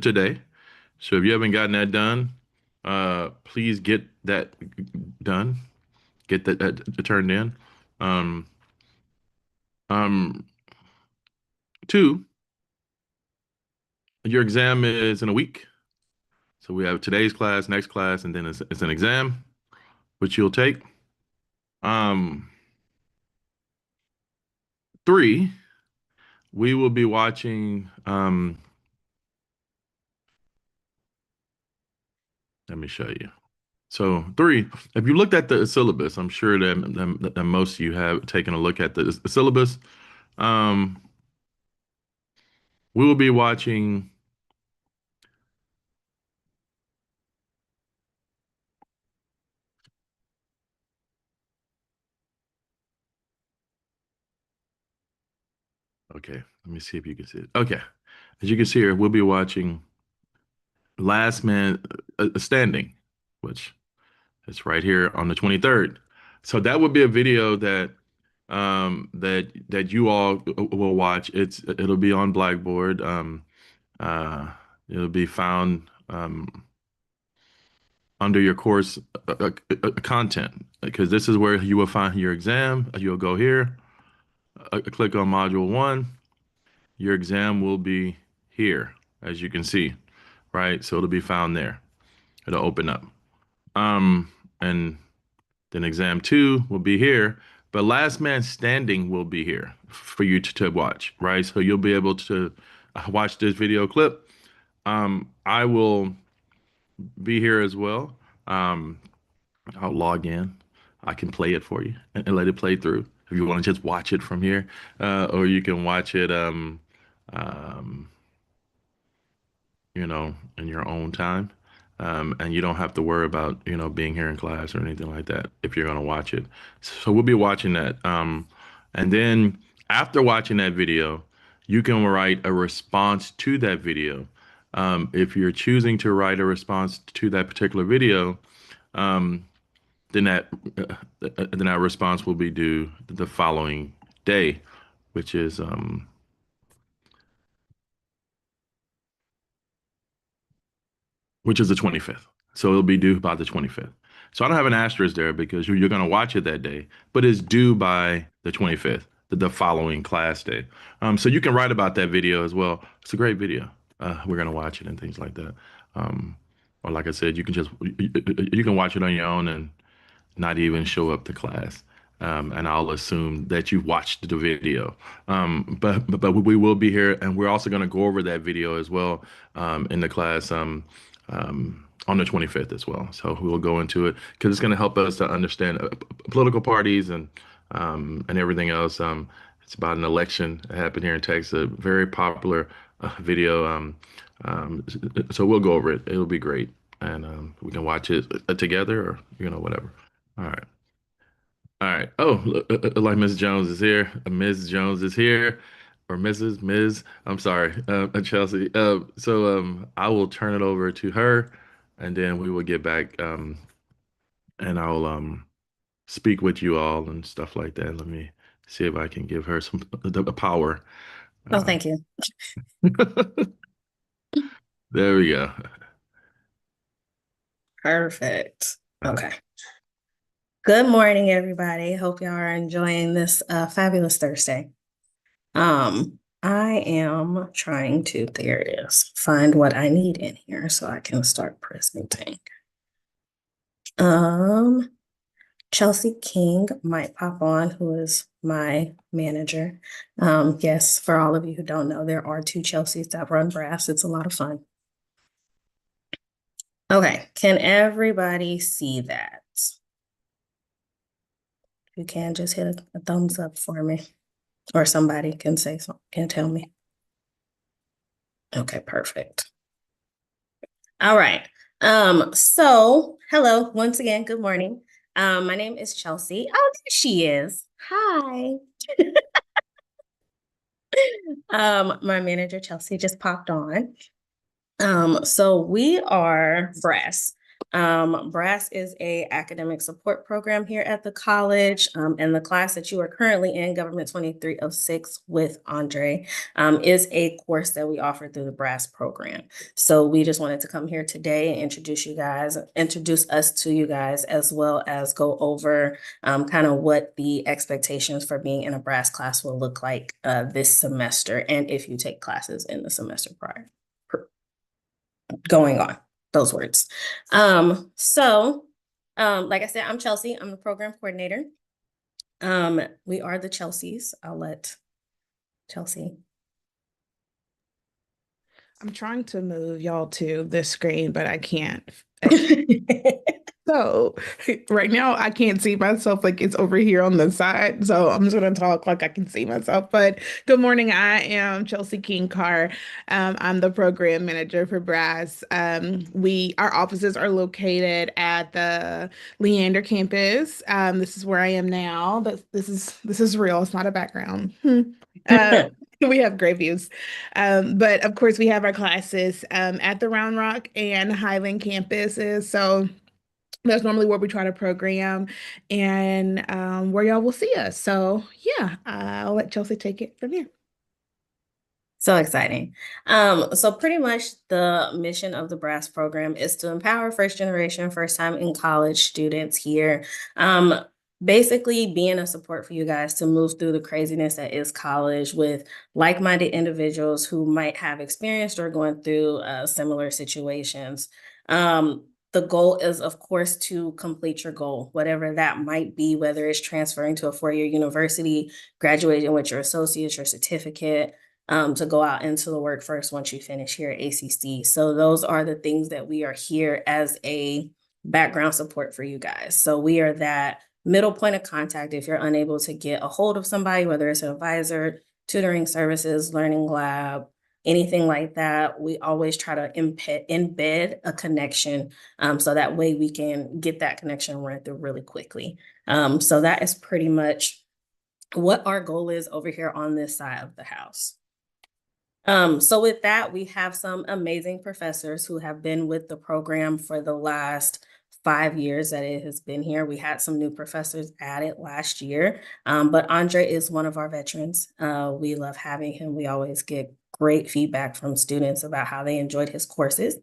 today. So if you haven't gotten that done, please get that done. Get that turned in. Um, um, Two, your exam is in a week. So we have today's class, next class, and then it's an exam, which you'll take. Um, Three, we will be watching. Let me show you. So three, if you looked at the syllabus, I'm sure that most of you have taken a look at the syllabus. Um, we will be watching. Okay, let me see if you can see it. Okay, as you can see here, we'll be watching Last Man Standing, which is right here on the 23rd. So that would be a video that you all will watch. It'll be on Blackboard. Uh, it'll be found under your course content because this is where you will find your exam. You'll go here, click on Module 1. Your exam will be here, as you can see, right? So it'll be found there. It'll open up. Um, and then exam 2 will be here, but Last Man Standing will be here for you to watch, right? So you'll be able to watch this video clip. I will be here as well. Um, I'll log in. I can play it for you and let it play through. If you want to just watch it from here, or you can watch it, um, in your own time. And you don't have to worry about, being here in class or anything like that if you're going to watch it. So we'll be watching that. And then after watching that video, you can write a response to that video. If you're choosing to write a response to that particular video, um, then that response will be due the following day, which is the 25th. So it'll be due by the 25th. So I don't have an asterisk there because you're going to watch it that day, but it's due by the 25th, the following class day. So you can write about that video as well. It's a great video. We're going to watch it and things like that. Um, or like I said, you can watch it on your own and not even show up to class. And I'll assume that you watched the video. But we will be here, and we're also going to go over that video as well in the class on the 25th as well. So we'll go into it because it's going to help us to understand political parties and everything else. It's about an election that happened here in Texas, a very popular video. Um, so we'll go over it. It'll be great, and we can watch it together or whatever. All right. All right. Oh, like Miss Jones is here. Ms. Jones is here, or Mrs. Ms. I'm sorry, Chelsea. I will turn it over to her, and then we will get back, and I'll speak with you all and stuff like that. Let me see if I can give her some the power. Oh, Uh, thank you. there we go. Perfect. Uh, Okay. Good morning, everybody. Hope y'all are enjoying this fabulous Thursday. I am trying to, there it is, find what I need in here so I can start presenting. Um, Chelsea King might pop on, who is my manager. Yes, for all of you who don't know, there are two Chelseas that run brass. It's a lot of fun. Okay, can everybody see that? You can just hit a thumbs up for me, or somebody can say something, can tell me. Okay, perfect. All right. So hello, once again, good morning. My name is Chelsea. Oh, there she is. Hi. My manager, Chelsea, just popped on. So we are brass. BRASS is a academic support program here at the college, and the class that you are currently in, Government 2306 with Andre, is a course that we offer through the BRASS program. So we just wanted to come here today and introduce us to you guys, as well as go over kind of what the expectations for being in a BRASS class will look like this semester, and if you take classes in the semester prior going on. Those words. Like I said, I'm Chelsea. I'm the program coordinator. We are the Chelseas. I'll let Chelsea. I'm trying to move y'all to this screen, but I can't. So right now I can't see myself, like it's over here on the side. So I'm just gonna talk like I can see myself. But good morning, I am Chelsea King Carr. I'm the program manager for BRASS. Our offices are located at the Leander campus. This is where I am now. This is real, it's not a background. We have great views. But of course we have our classes at the Round Rock and Highland campuses. So that's normally where we try to program and where y'all will see us. So yeah, I'll let Chelsea take it from here. So exciting. So pretty much the mission of the BRASS program is to empower first generation, first time in college students here. Basically being a support for you guys to move through the craziness that is college with like-minded individuals who might have experienced or going through similar situations. The goal is, of course, to complete your goal, whatever that might be, whether it's transferring to a four-year university, graduating with your associate's, your certificate, to go out into the workforce once you finish here at ACC. So those are the things that we are here as a background support for you guys. So we are that middle point of contact if you're unable to get a hold of somebody, whether it's an advisor, tutoring services, learning lab, anything like that. We always try to embed a connection so that way we can get that connection run through really quickly. So that is pretty much what our goal is over here on this side of the house. So with that, we have some amazing professors who have been with the program for the last 5 years that it has been here. We had some new professors added last year, but Andre is one of our veterans. We love having him. We always get great feedback from students about how they enjoyed his courses.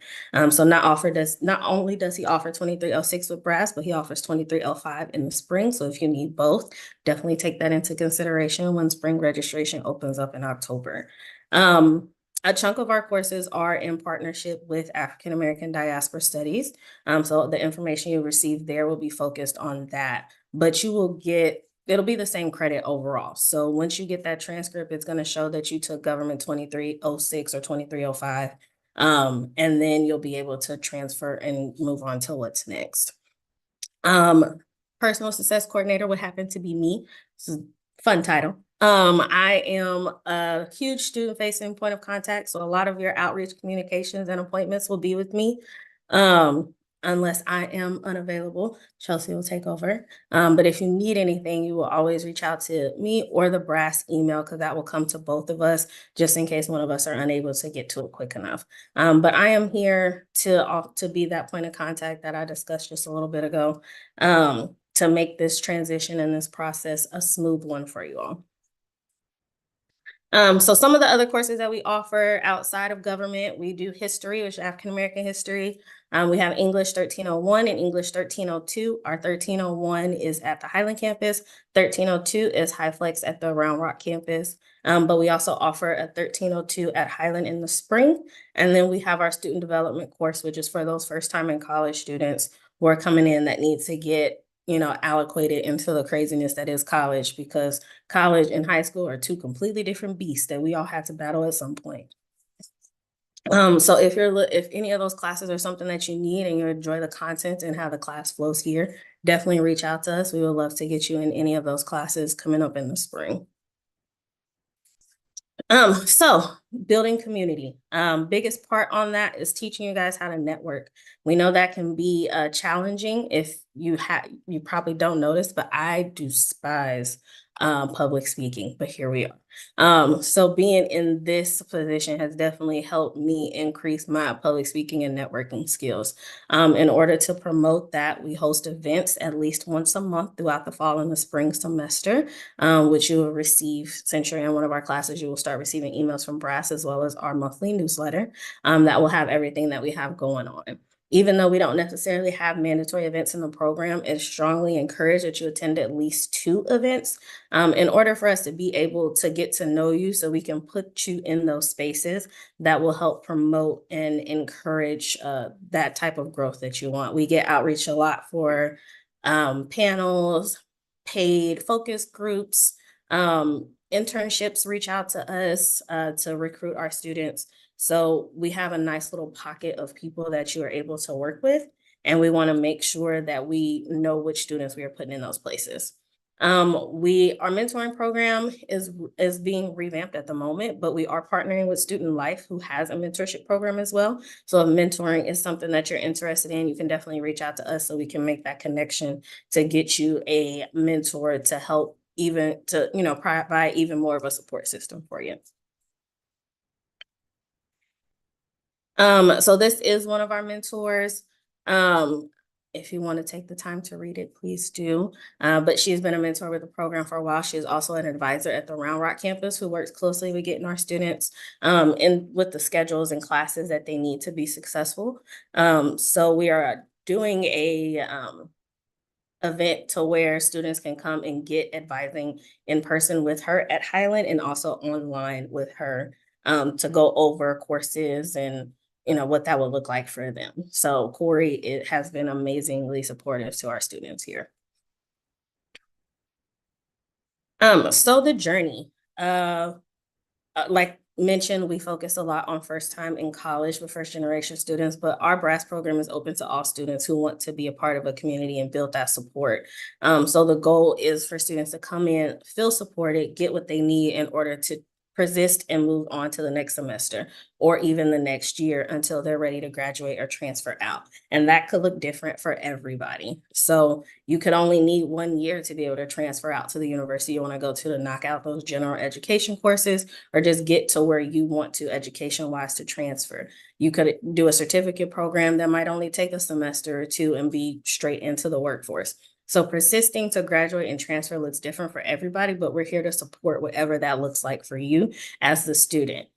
So not only does he offer 2306 with BRASS, but he offers 2305 in the spring. So if you need both, definitely take that into consideration when spring registration opens up in October. A chunk of our courses are in partnership with African American Diaspora Studies. So the information you receive there will be focused on that, but it'll be the same credit overall. So once you get that transcript, it's going to show that you took Government 2306 or 2305, and then you'll be able to transfer and move on to what's next. Personal Success Coordinator would happen to be me. This is a fun title. I am a huge student-facing point of contact, so a lot of your outreach communications and appointments will be with me. Unless I am unavailable, Chelsea will take over. But if you need anything, you will always reach out to me or the BRASS email, because that will come to both of us, just in case one of us are unable to get to it quick enough. But I am here to be that point of contact that I discussed just a little bit ago, to make this transition and this process a smooth one for you all. So some of the other courses that we offer outside of government, we do history, which is African American history. We have English 1301 and English 1302. Our 1301 is at the Highland campus. 1302 is HighFlex at the Round Rock campus. But we also offer a 1302 at Highland in the spring. And then we have our student development course, which is for those first time in college students who are coming in that need to get allocated into the craziness that is college, because college and high school are two completely different beasts that we all had to battle at some point. So if any of those classes are something that you need and you enjoy the content and how the class flows here, definitely reach out to us. We would love to get you in any of those classes coming up in the spring. So building community. Biggest part on that is teaching you guys how to network. We know that can be challenging if you probably don't notice, but I despise public speaking, but here we are. So being in this position has definitely helped me increase my public speaking and networking skills. In order to promote that, we host events at least once a month throughout the fall and the spring semester, which you will receive since you're in one of our classes. You will start receiving emails from Brass as well as our monthly newsletter that will have everything that we have going on. Even though we don't necessarily have mandatory events in the program, it's strongly encouraged that you attend at least 2 events in order for us to be able to get to know you so we can put you in those spaces that will help promote and encourage that type of growth that you want. We get outreach a lot for panels, paid focus groups, internships reach out to us to recruit our students. So we have a nice little pocket of people that you are able to work with, and we want to make sure that we know which students we are putting in those places. Our mentoring program is being revamped at the moment, but we are partnering with Student Life, who has a mentorship program as well. So if mentoring is something that you're interested in, you can definitely reach out to us so we can make that connection to get you a mentor to help provide even more of a support system for you. So this is one of our mentors. If you want to take the time to read it, please do. But she has been a mentor with the program for a while. She is also an advisor at the Round Rock campus who works closely with getting our students in with the schedules and classes that they need to be successful. So we are doing a event to where students can come and get advising in person with her at Highland and also online with her to go over courses and what that would look like for them. So Corey, it has been amazingly supportive to our students here. So the journey, like mentioned, we focus a lot on first time in college with first generation students, but our Brass program is open to all students who want to be a part of a community and build that support. So the goal is for students to come in, feel supported, get what they need in order to persist and move on to the next semester or even the next year until they're ready to graduate or transfer out. And that could look different for everybody. So you could only need 1 year to be able to transfer out to the university you want to go to knock out those general education courses or just get to where you want to education-wise to transfer. You could do a certificate program that might only take a semester or 2 and be straight into the workforce. So persisting to graduate and transfer looks different for everybody, but we're here to support whatever that looks like for you as the student.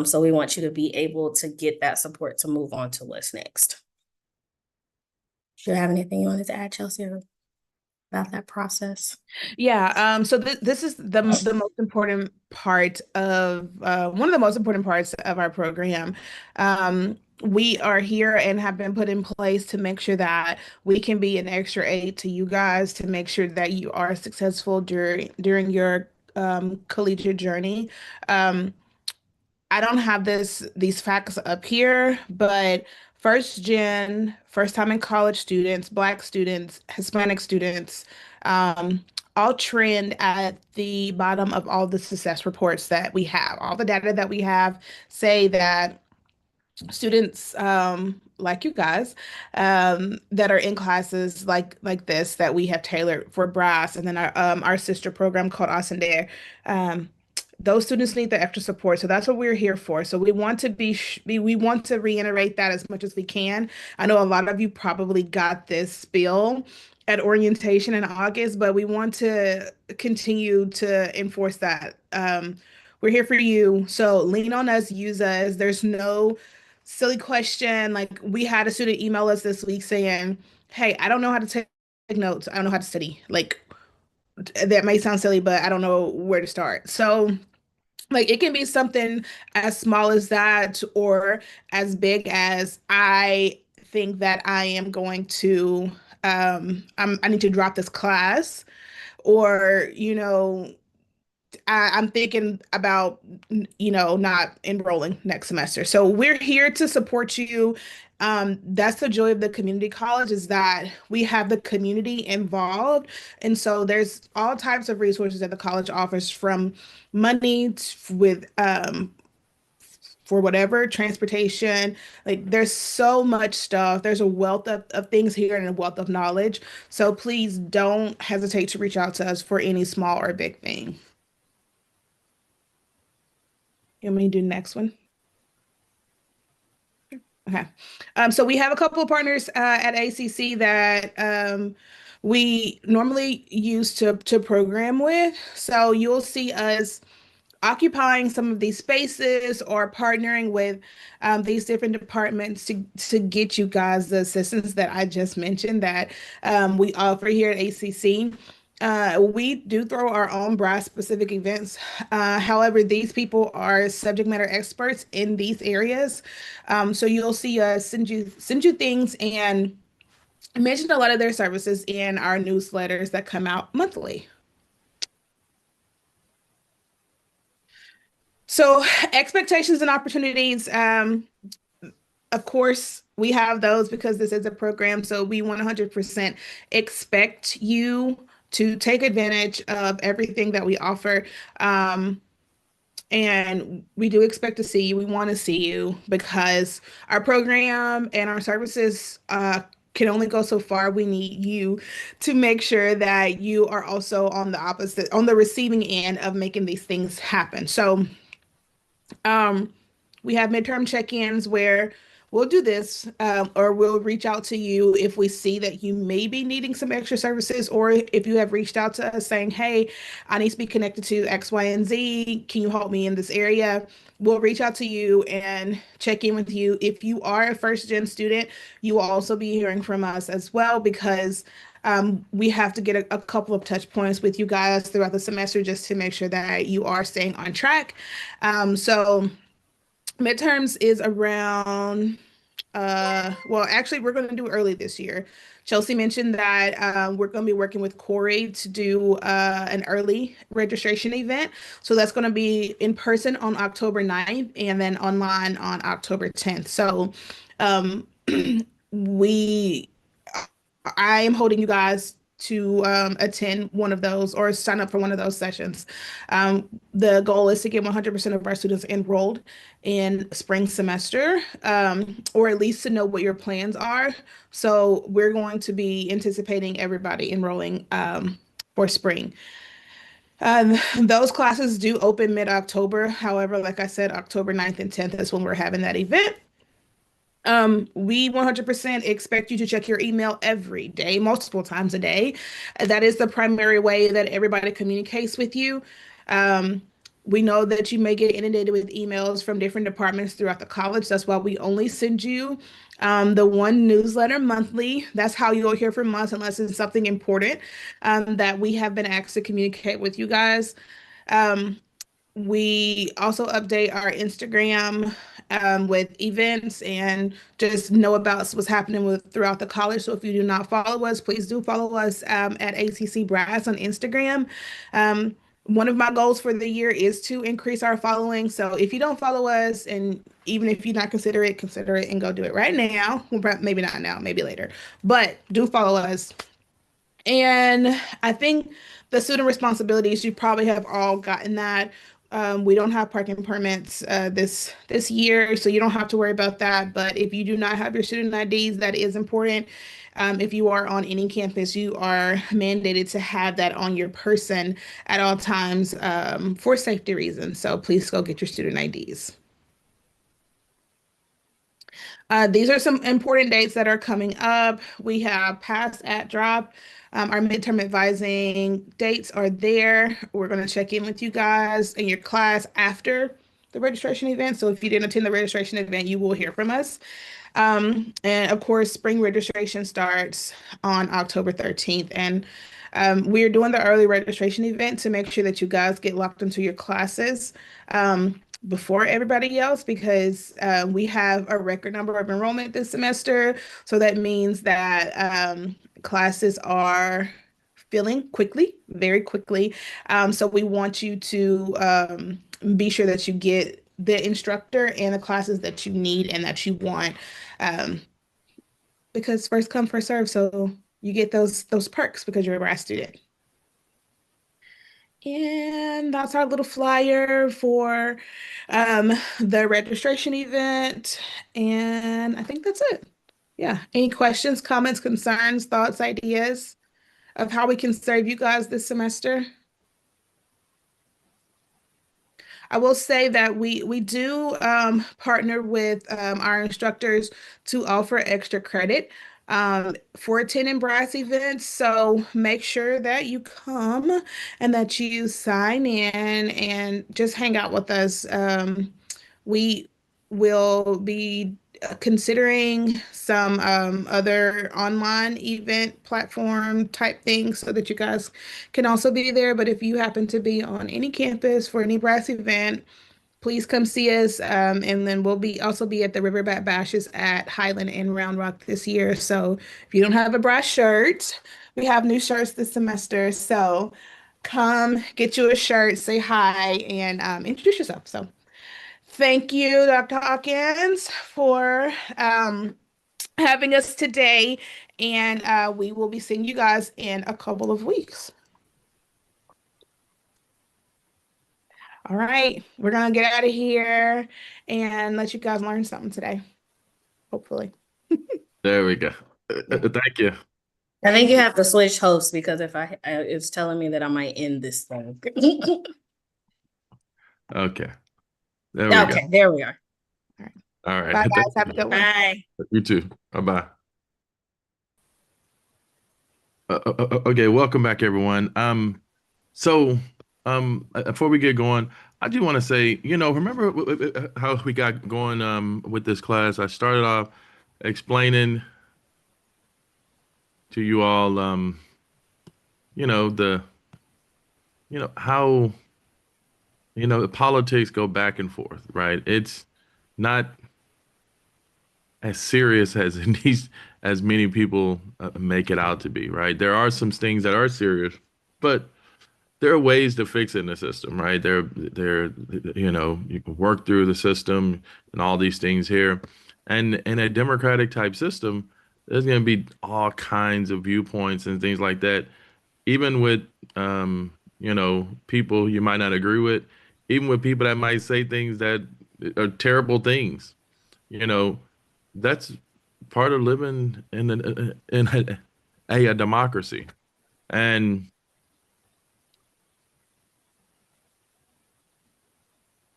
So we want you to be able to get that support to move on to what's next. Do you have anything you wanted to add, Chelsea, about that process? Yeah, so this is the most important part of one of the most important parts of our program. We are here and have been put in place to make sure that we can be an extra aid to you guys to make sure that you are successful during your collegiate journey. I don't have these facts up here, but first time in college students, Black students, Hispanic students, all trend at the bottom of all the success reports that we have. All the data that we have say that students like you guys that are in classes like this that we have tailored for Brass and then our sister program called Ascendere. Those students need the extra support, so that's what we're here for. So we want to we want to reiterate that as much as we can. I know a lot of you probably got this spiel at orientation in August, but we want to continue to enforce that. We're here for you, so lean on us, use us. There's no silly question. Like we had a student email us this week saying, "Hey, I don't know how to take notes. I don't know how to study." Like that may sound silly, but I don't know where to start. So, like, it can be something as small as that, or as big as I think that I am going to, I need to drop this class, or, I'm thinking about, not enrolling next semester. So we're here to support you. That's the joy of the community college is that we have the community involved. And so there's all types of resources that the college offers from money with for whatever transportation, like there's so much stuff. There's a wealth of things here and a wealth of knowledge. So please don't hesitate to reach out to us for any small or big thing. You want me to do the next one? Okay. So we have a couple of partners at ACC that we normally use to program with. So you'll see us occupying some of these spaces or partnering with these different departments to get you guys the assistance that I just mentioned that we offer here at ACC. We do throw our own brass specific events. However, these people are subject matter experts in these areas. So you'll see us send you things and mention a lot of their services in our newsletters that come out monthly. So expectations and opportunities, of course, we have those because this is a program. So we 100% expect you to take advantage of everything that we offer. And we do expect to see you. We want to see you because our program and our services can only go so far. We need you to make sure that you are also on the receiving end of making these things happen. So we have midterm check-ins where we'll do this, or we'll reach out to you if we see that you may be needing some extra services, or if you have reached out to us saying, hey, I need to be connected to X, Y, and Z. Can you help me in this area? We'll reach out to you and check in with you. If you are a first gen student, you will also be hearing from us as well because we have to get a couple of touch points with you guys throughout the semester just to make sure that you are staying on track. So midterms is around, well, actually, we're going to do early this year. Chelsea mentioned that we're going to be working with Corey to do an early registration event. So that's going to be in person on October 9th and then online on October 10th. So um, we I am holding you guys to attend one of those or sign up for one of those sessions. The goal is to get 100% of our students enrolled in spring semester, or at least to know what your plans are. So we're going to be anticipating everybody enrolling for spring. Those classes do open mid-October. However, like I said, October 9th and 10th is when we're having that event. We 100% expect you to check your email every day, multiple times a day. That is the primary way that everybody communicates with you. Um, we know that you may get inundated with emails from different departments throughout the college. That's why we only send you the one newsletter monthly. That's how you'll hear from us unless it's something important that we have been asked to communicate with you guys. Um, we also update our Instagram with events and just know about what's happening with throughout the college. So if you do not follow us, please do follow us at ACC Brass on Instagram. One of my goals for the year is to increase our following. So if you don't follow us, and even if you not consider it and go do it right now. Well, maybe not now, maybe later, but do follow us. And I think the student responsibilities, you probably have all gotten that. We don't have parking permits this year, so you don't have to worry about that. But if you do not have your student IDs, that is important. If you are on any campus, you are mandated to have that on your person at all times for safety reasons. So please go get your student IDs. These are some important dates that are coming up. We have pass at drop. Our midterm advising dates are there. We're going to check in with you guys in your class after the registration event. So if you didn't attend the registration event, you will hear from us. And of course, spring registration starts on October 13th. And we're doing the early registration event to make sure that you guys get locked into your classes before everybody else because we have a record number of enrollment this semester. So that means that classes are filling quickly, very quickly. So we want you to be sure that you get the instructor and the classes that you need and that you want because first come, first serve. So you get those perks because you're a Brass student. And that's our little flyer for the registration event. And I think that's it. Yeah. Any questions, comments, concerns, thoughts, ideas of how we can serve you guys this semester? I will say that we do partner with our instructors to offer extra credit for attending brass events. So make sure that you come and that you sign in and just hang out with us. We will be considering some other online event platform type things so that you guys can also be there. But if you happen to be on any campus for any brass event, please come see us. And then we'll be also be at the Riverbat Bashes at Highland and Round Rock this year. So if you don't have a brass shirt, we have new shirts this semester. So come get you a shirt, say hi, and introduce yourself. So thank you, Dr. Hawkins, for having us today. And we will be seeing you guys in a couple of weeks. All right, we're gonna get out of here and let you guys learn something today, hopefully. There we go. Thank you. I think you have to switch hosts because if it's telling me that I might end this thing. Okay. There we go. Okay, there we are. All right. Bye, guys. Have a good one. Bye. You too. Bye-bye. Okay, welcome back, everyone. Before we get going, I do want to say, remember how we got going with this class? I started off explaining to you all, how, the politics go back and forth, right? It's not as serious as as many people make it out to be, right? There are some things that are serious, but there are ways to fix it in the system, right? You can work through the system and all these things here. And in a democratic type system, there's going to be all kinds of viewpoints and things like that. Even with, people you might not agree with, even with people that might say things that are terrible things, that's part of living in a democracy. And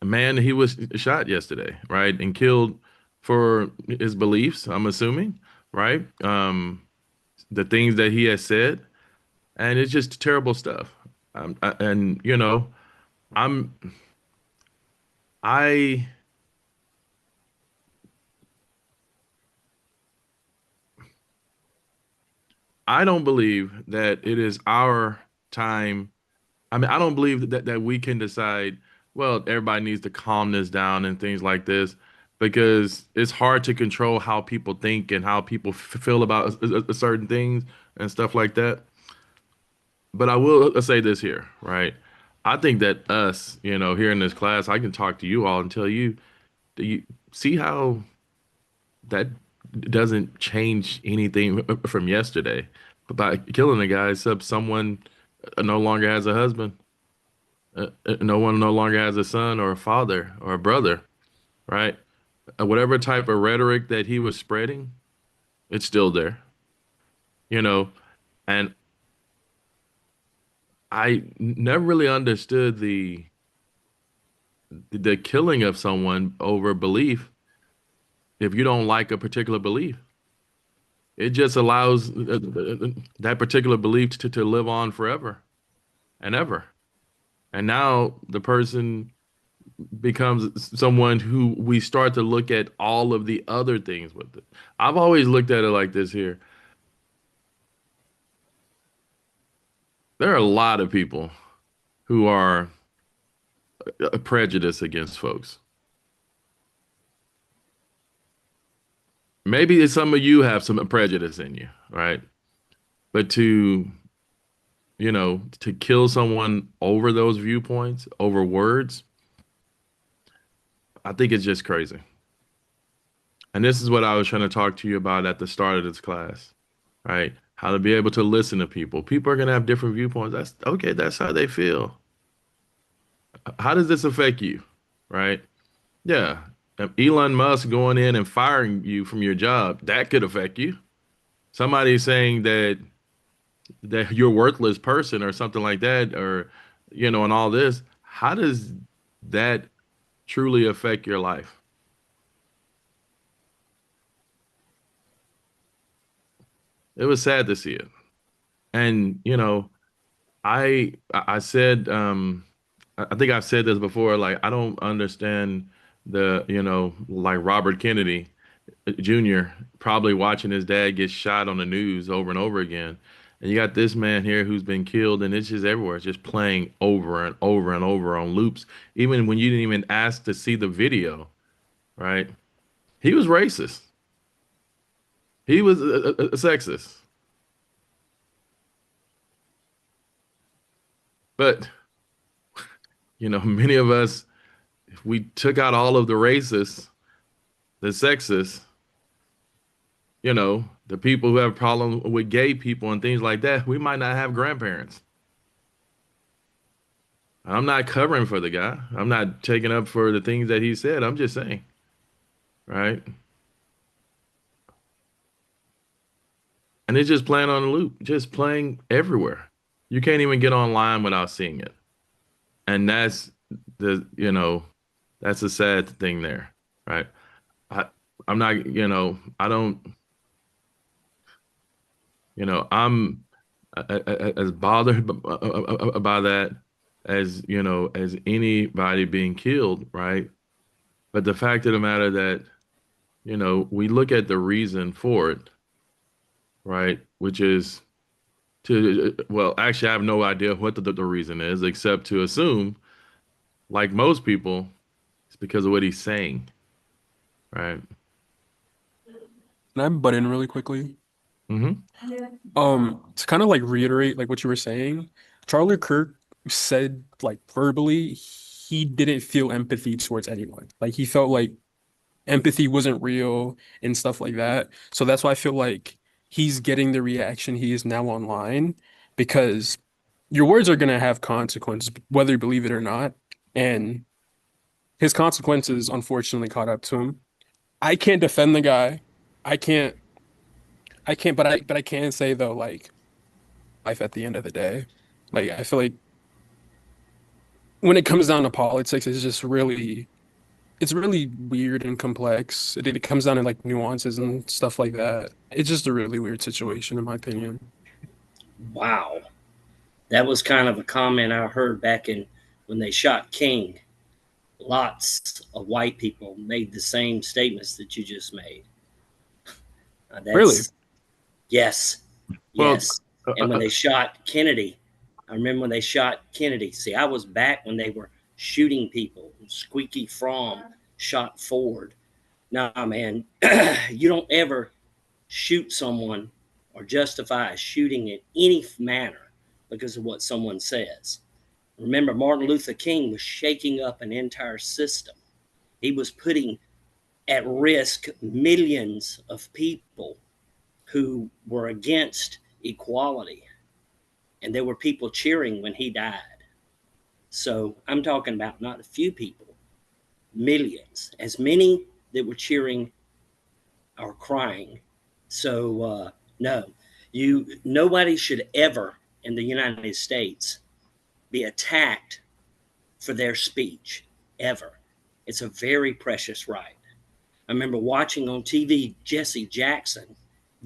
a man, he was shot yesterday, right, and killed for his beliefs, I'm assuming, right? The things that he has said, and it's just terrible stuff. And I'm I I don't believe that it is our time. I mean, I don't believe that we can decide, well, everybody needs to calm this down and things like this, because it's hard to control how people think and how people feel about certain things and stuff like that. But I will say this here, right? I think that us, here in this class, I can talk to you all and tell you, do you see how that doesn't change anything from yesterday? But by killing a guy, except someone no longer has a husband, no one no longer has a son or a father or a brother, right? Whatever type of rhetoric that he was spreading, it's still there, you know. And I never really understood the killing of someone over belief. If you don't like a particular belief, it just allows that particular belief to live on forever and ever. And now the person becomes someone who we start to look at all of the other things with it. I've always looked at it like this here. There are a lot of people who are prejudiced against folks. Maybe some of you have some prejudice in you, right? But to kill someone over those viewpoints, over words, I think it's just crazy. And this is what I was trying to talk to you about at the start of this class, right? How to be able to listen to people. People are going to have different viewpoints. That's okay. That's how they feel. How does this affect you, right? Yeah. Elon Musk going in and firing you from your job, that could affect you. Somebody saying that you're a worthless person or something like that, or and all this. How does that truly affect your life? It was sad to see it. And, I said, I think I've said this before, like, I don't understand like Robert Kennedy Jr. probably watching his dad get shot on the news over and over again. And you got this man here who's been killed, and it's just everywhere. It's just playing over and over and over on loops, even when you didn't even ask to see the video, right? He was racist. He was a sexist. But, many of us, if we took out all of the racists, the sexists, the people who have problems with gay people and things like that, we might not have grandparents. I'm not covering for the guy. I'm not taking up for the things that he said. I'm just saying, right? And it's just playing on a loop, just playing everywhere. You can't even get online without seeing it. And the, you know, that's a sad thing there, right? I, I'm not, I don't, I'm as bothered by that as, as anybody being killed, right? But the fact of the matter that, we look at the reason for it, right? Which is well, actually, I have no idea what the reason is, except to assume, like most people, it's because of what he's saying, right? Can I butt in really quickly? Hmm. To kind of like reiterate like what you were saying, Charlie Kirk said like verbally he didn't feel empathy towards anyone. Like he felt like empathy wasn't real and stuff like that. So that's why I feel like he's getting the reaction he is now online because your words are gonna have consequences, whether you believe it or not. And his consequences unfortunately caught up to him. I can't defend the guy. I can't but I can say though, like life at the end of the day. Like I feel like when it comes down to politics, it's really weird and complex. It comes down to like nuances and stuff like that. It's just a really weird situation in my opinion. Wow. That was kind of a comment I heard back in when they shot King. Lots of white people made the same statements that you just made. Really? That's yes, Well, yes. uh, And when uh, they shot Kennedy, I remember when they shot Kennedy. See, I was back when they were shooting people. Squeaky Fromm shot Ford. Nah, man, you don't ever shoot someone or justify a shooting in any manner because of what someone says. Remember, Martin Luther King was shaking up an entire system. He was putting at risk millions of people who were against equality. And there were people cheering when he died. So I'm talking about not a few people, millions, as many that were cheering or crying. So no, nobody should ever in the United States be attacked for their speech ever. It's a very precious right. I remember watching on TV Jesse Jackson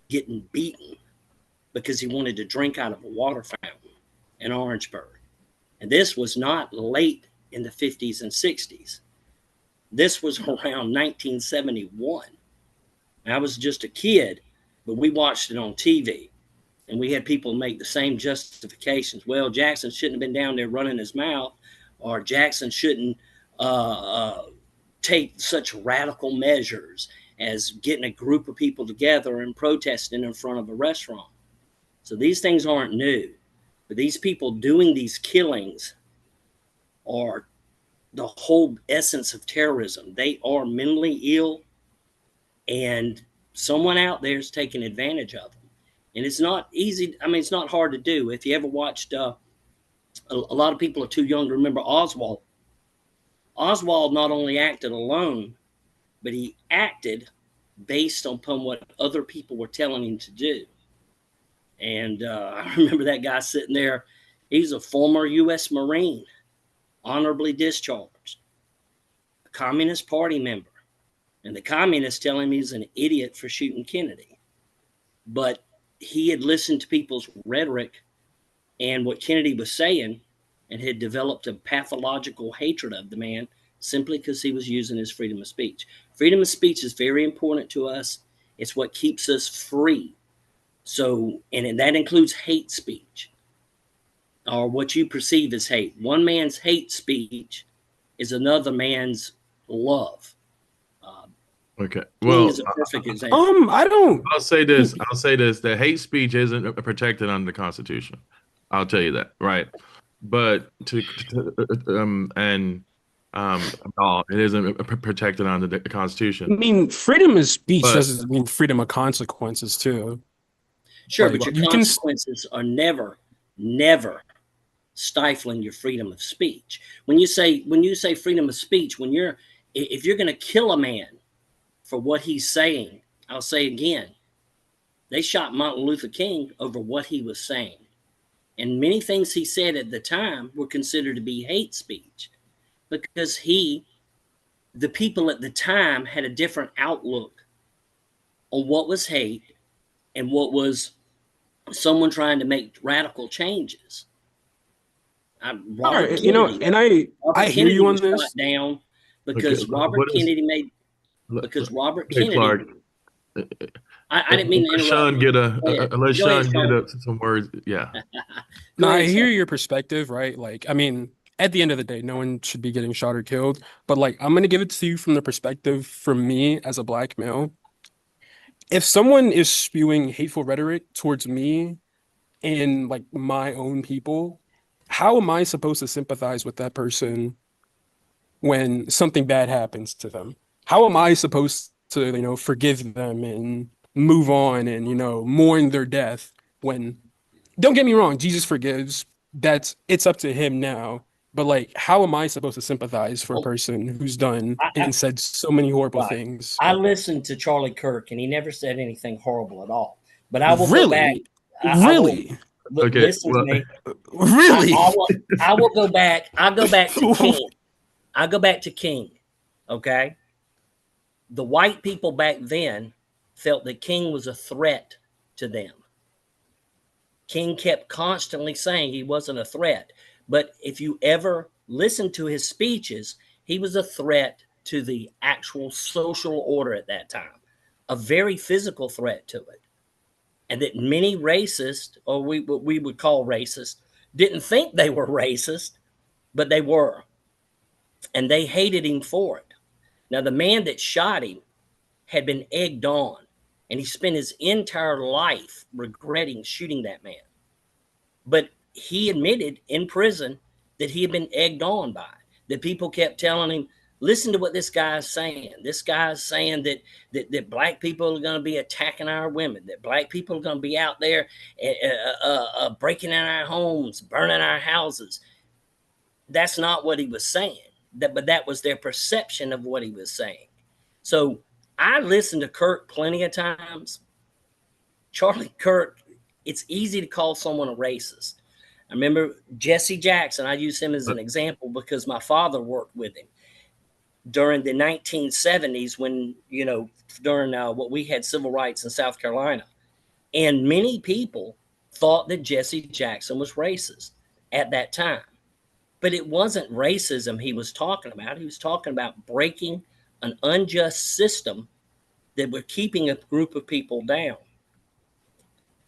getting beaten because he wanted to drink out of a water fountain in Orangeburg. And this was not late in the 50s and 60s. This was around 1971. I was just a kid, but we watched it on TV. And we had people make the same justifications. Well, Jackson shouldn't have been down there running his mouth, or Jackson shouldn't take such radical measures as getting a group of people together and protesting in front of a restaurant. So these things aren't new. But these people doing these killings are the whole essence of terrorism. They are mentally ill, and someone out there is taking advantage of them. And it's not easy. I mean, it's not hard to do. If you ever watched, a lot of people are too young to remember Oswald. Oswald not only acted alone, but he acted based upon what other people were telling him to do. And I remember that guy sitting there. He's a former U.S. Marine, honorably discharged. Communist Party member. And the communists tell him he's an idiot for shooting Kennedy. But he had listened to people's rhetoric and what Kennedy was saying and had developed a pathological hatred of the man simply because he was using his freedom of speech. Freedom of speech is very important to us. It's what keeps us free. So, and that includes hate speech or what you perceive as hate. One man's hate speech is another man's love. Okay. King Well, is a perfect example. I don't. I'll say this. That hate speech isn't protected under the Constitution. I'll tell you that, right? But no, it isn't protected under the I Constitution. mean, freedom of speech But- doesn't mean freedom of consequences too. Sure, Like, but your you can- consequences are never stifling your freedom of speech. When you say freedom of speech, if you're going to kill a man for what he's saying, I'll say again, they shot Martin Luther King over what he was saying. And many things he said at the time were considered to be hate speech because the people at the time had a different outlook on what was hate and what was someone trying to make radical changes. Alright, you know, and I hear you on was this. shot down because Okay, Robert what is- Kennedy made because Robert Okay, Kennedy. Clark, I didn't mean to let interrupt. Sean get let Go ahead, Sean Sean. get some words. Yeah. No, I ahead, hear Sean. your perspective, right? Like, I mean, at the end of the day, no one should be getting shot or killed. But like, I'm gonna give it to you from the perspective from me as a black male. If someone is spewing hateful rhetoric towards me and like my own people, how am I supposed to sympathize with that person when something bad happens to them? How am I supposed to, forgive them and move on and, mourn their death when, don't get me wrong, Jesus forgives. It's up to him now. But like, how am I supposed to sympathize for a person who's done and said so many horrible Right. things? I listened to Charlie Kirk, and he never said anything horrible at all. But I will Really? go back. I will- Really? Okay, listen well- to me. Really? I will go back. I'll go back to King. I'll go back to King. Okay. The white people back then felt that King was a threat to them. King kept constantly saying he wasn't a threat. But if you ever listen to his speeches, he was a threat to the actual social order at that time, a very physical threat to it. And that many racists, or what we would call racist, didn't think they were racist, but they were. And they hated him for it. Now, the man that shot him had been egged on, and he spent his entire life regretting shooting that man. But he admitted in prison that he had been egged on by, that people kept telling him, listen to what this guy is saying. This guy is saying that black people are going to be attacking our women, that black people are going to be out there breaking in our homes, burning our houses. That's not what he was saying, but that was their perception of what he was saying. So I listened to Kirk plenty of times. Charlie Kirk, it's easy to call someone a racist. I remember Jesse Jackson. I use him as an example because my father worked with him during the 1970s when, during what we had civil rights in South Carolina. And many people thought that Jesse Jackson was racist at that time. But it wasn't racism he was talking about. He was talking about breaking an unjust system that were keeping a group of people down.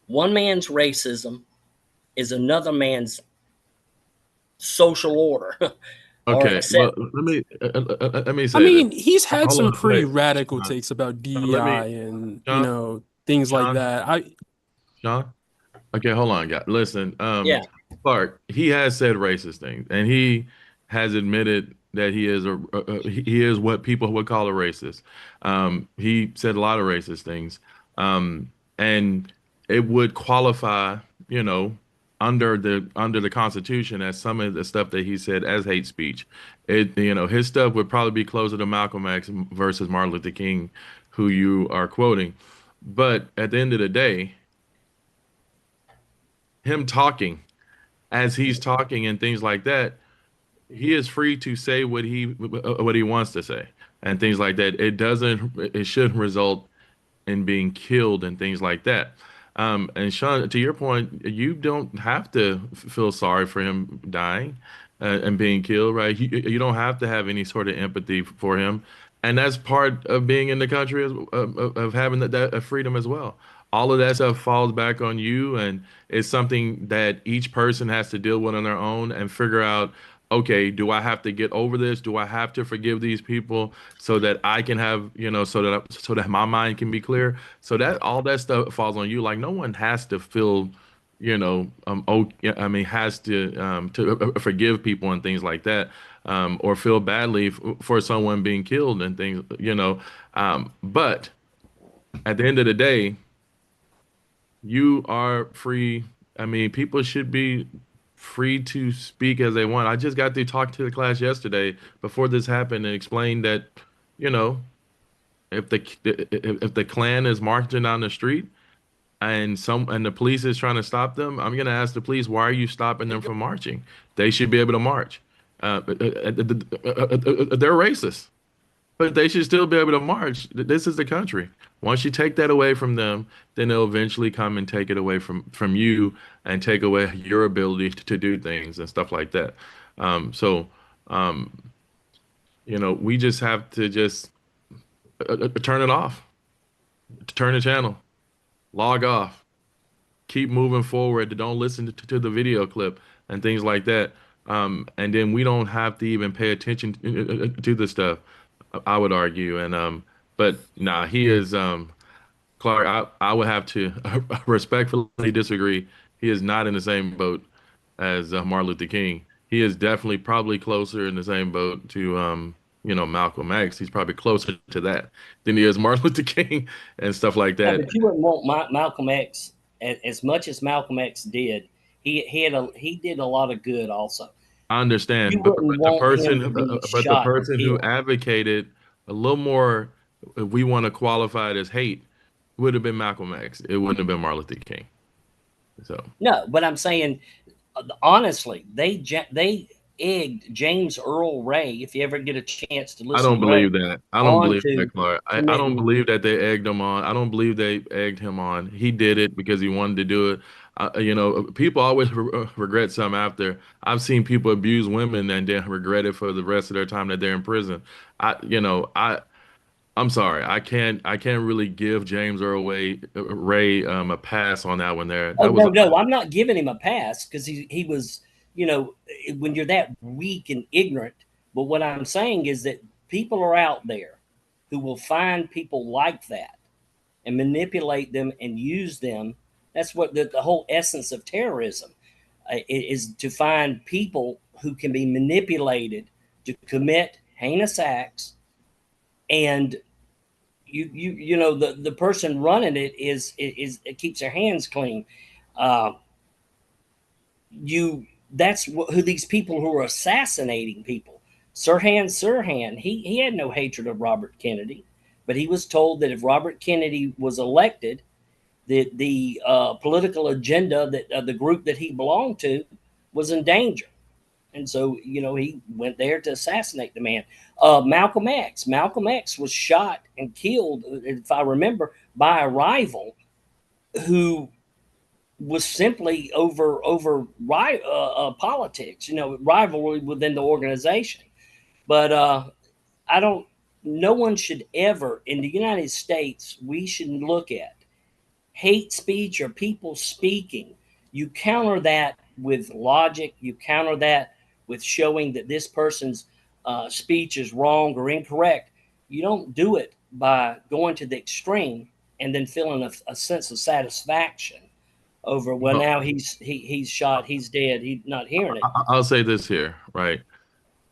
One man's racism is another man's social order. Okay. Well, let me say. I mean, this. he's had Hold some on, pretty wait. radical Sean. takes about Sean, DEI and Sean, things like Sean. that. Sean. Okay, hold on, guys. Listen. Yeah. Clark, he has said racist things, and he has admitted that he is what people would call a racist. He said a lot of racist things, and it would qualify, under the Constitution as some of the stuff that he said as hate speech. His stuff would probably be closer to Malcolm X versus Martin Luther King, who you are quoting. But at the end of the day, him talking as he's talking and things like that, he is free to say what he wants to say and things like that. It shouldn't result in being killed and things like that. And Sean, to your point, you don't have to feel sorry for him dying and being killed, right? You don't have to have any sort of empathy for him, and that's part of being in the country, of having that freedom as well. All of that stuff falls back on you, and it's something that each person has to deal with on their own and figure out. Okay, do I have to get over this? Do I have to forgive these people so that I can have, so that my mind can be clear? So that all that stuff falls on you. Like no one has to feel, yeah, I mean, has to forgive people and things like that, or feel badly for someone being killed and things. But at the end of the day, you are free. I mean, people should be free to speak as they want. I just got to talk to the class yesterday before this happened and explain that, you know, if the Klan is marching down the street and the police is trying to stop them, I'm gonna ask the police, why are you stopping them from marching? They should be able to march. They're racist, but they should still be able to march. This is the country. Once you take that away from them, then they'll eventually come and take it away from you and take away your ability to do things and stuff like that. So, um, we just have to just turn it off, turn the channel, log off, keep moving forward. Don't listen to the video clip and things like that. And then we don't have to even pay attention to the stuff. I would argue, but nah, he is Clark. I would have to respectfully disagree. He is not in the same boat as Martin Luther King. He is definitely probably closer in the same boat to Malcolm X. He's probably closer to that than he is Martin Luther King and stuff like Yeah, that. but you wouldn't want Malcolm X as much as Malcolm X did. He did a lot of good also. I You understand, but, wouldn't but the want him person, to be but the shot or person who killed. advocated a little more, if we want to qualify it as hate, would have been Malcolm X. It wouldn't have been Martin Luther King. So No, but I'm saying honestly, they egged James Earl Ray. If you ever get a chance to I listen don't to Ray, believe that. I don't on believe that, to Clark. I don't committing. believe that they egged him on. I don't believe they egged him on. He did it because he wanted to do it. People always regret something after. I've seen people abuse women and then regret it for the rest of their time that they're in prison. I'm sorry. I can't really give James Earl Ray a pass on that one there. Oh That was no, no, I'm not giving him a pass because he was, you know, when you're that weak and ignorant. But what I'm saying is that people are out there who will find people like that and manipulate them and use them. That's what the whole essence of terrorism is, to find people who can be manipulated to commit heinous acts. And the person running it is it keeps their hands clean. Uh, you That's who these people who are assassinating people. Sirhan, he had no hatred of Robert Kennedy, but he was told that if Robert Kennedy was elected, that the political agenda that the group that he belonged to was in danger. And so, he went there to assassinate the man. Malcolm X was shot and killed, if I remember, by a rival who was simply over politics, rivalry within the organization. But I don't. No one should ever in the United States. We should look at hate speech or people speaking. You counter that with logic. You counter that with showing that this person's speech is wrong or incorrect. You don't do it by going to the extreme and then feeling a sense of satisfaction over, well, now he's shot, he's dead, he's not hearing it. I'll say this here, right?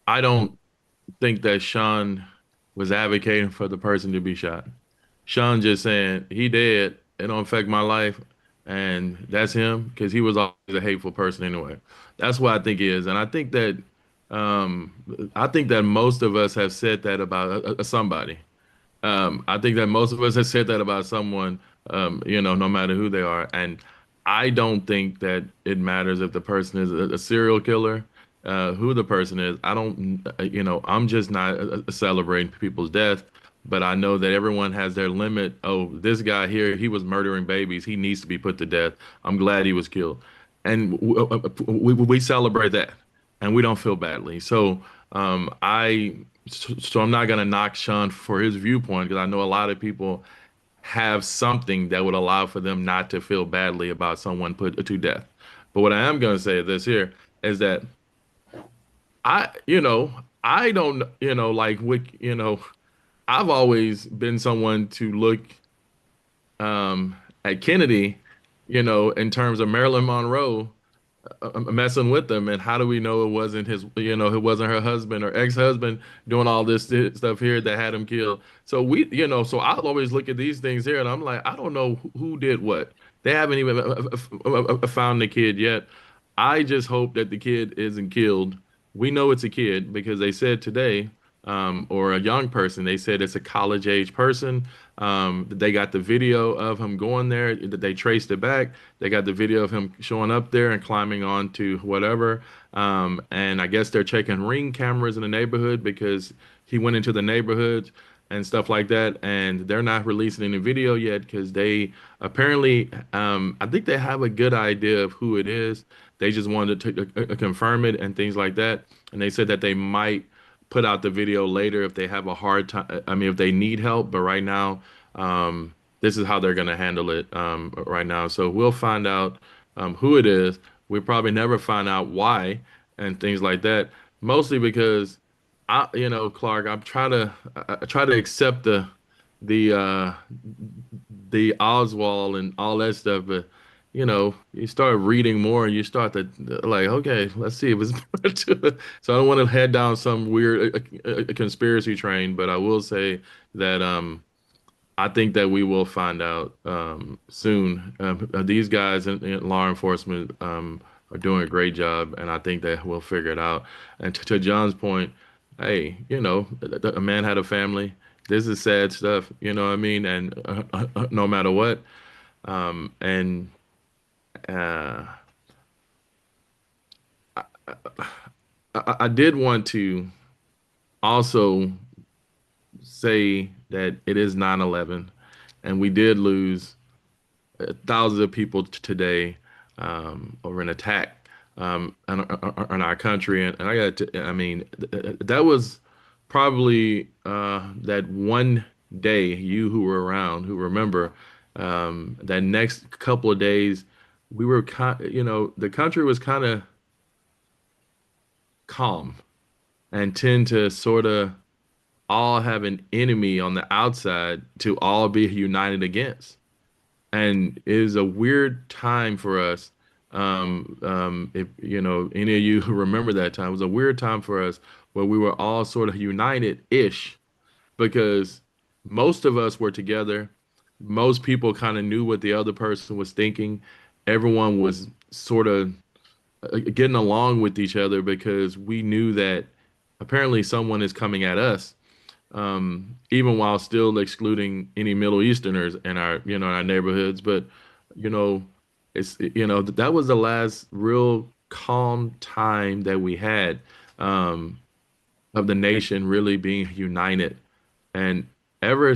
I don't think that Sean was advocating for the person to be shot. Sean just saying he dead, it don't affect my life, and that's him because he was always a hateful person anyway. That's what I think he is, and I think that most of us have said that about somebody. I think that most of us have said that about someone, no matter who they are. And I don't think that it matters if the person is a serial killer. who the person is. I don't, I'm just not celebrating people's death, but I know that everyone has their limit. Oh, this guy here, he was murdering babies. He needs to be put to death. I'm glad he was killed. And we celebrate that and we don't feel badly. So I'm not going to knock Sean for his viewpoint because I know a lot of people have something that would allow for them not to feel badly about someone put to death. But what I am going to say this here is that I don't, like I've always been someone to look at Kennedy, in terms of Marilyn Monroe messing with them, and how do we know it wasn't it wasn't her husband or ex-husband doing all this stuff here that had him killed. So I'll always look at these things here, and I'm like, I don't know who did what. They haven't even found the kid yet. I just hope that the kid isn't killed. We know it's a kid because they said today, or a young person. They said it's a college age person. They got the video of him going there. They traced it back. They got the video of him showing up there and climbing onto whatever. And I guess they're checking ring cameras in the neighborhood because he went into the neighborhood and stuff like that. And they're not releasing any video yet because they apparently, I think they have a good idea of who it is. They just wanted to confirm it and things like that. And they said that they might put out the video later if they have a hard time. I mean, if they need help, but right now, this is how they're going to handle it right now. So we'll find out who it is. We'll probably never find out why and things like that. Mostly because Clark, I try to accept the uh, the Oswald and all that stuff, but you start reading more and you start to like, okay, let's see if it's more to it. So I don't want to head down some weird conspiracy train, but I will say that I think that we will find out soon. These guys in law enforcement are doing a great job, and I think that we'll figure it out. And to John's point, hey, a man had a family. This is sad stuff, you know what I mean? And no matter what, and uh, I did want to also say that it is 9/11, and we did lose thousands of people today over an attack on our country. And I got to, I mean, that was probably that one day, you who were around, who remember, that next couple of days, we were the country was kind of calm and tend to sort of all have an enemy on the outside to all be united against. And it is a weird time for us. If any of you who remember that time, it was a weird time for us where we were all sort of united-ish because most of us were together. Most people kind of knew what the other person was thinking. Everyone was sort of getting along with each other because we knew that apparently someone is coming at us, even while still excluding any Middle Easterners in our neighborhoods. But you know, that was the last real calm time that we had of the nation really being united, and ever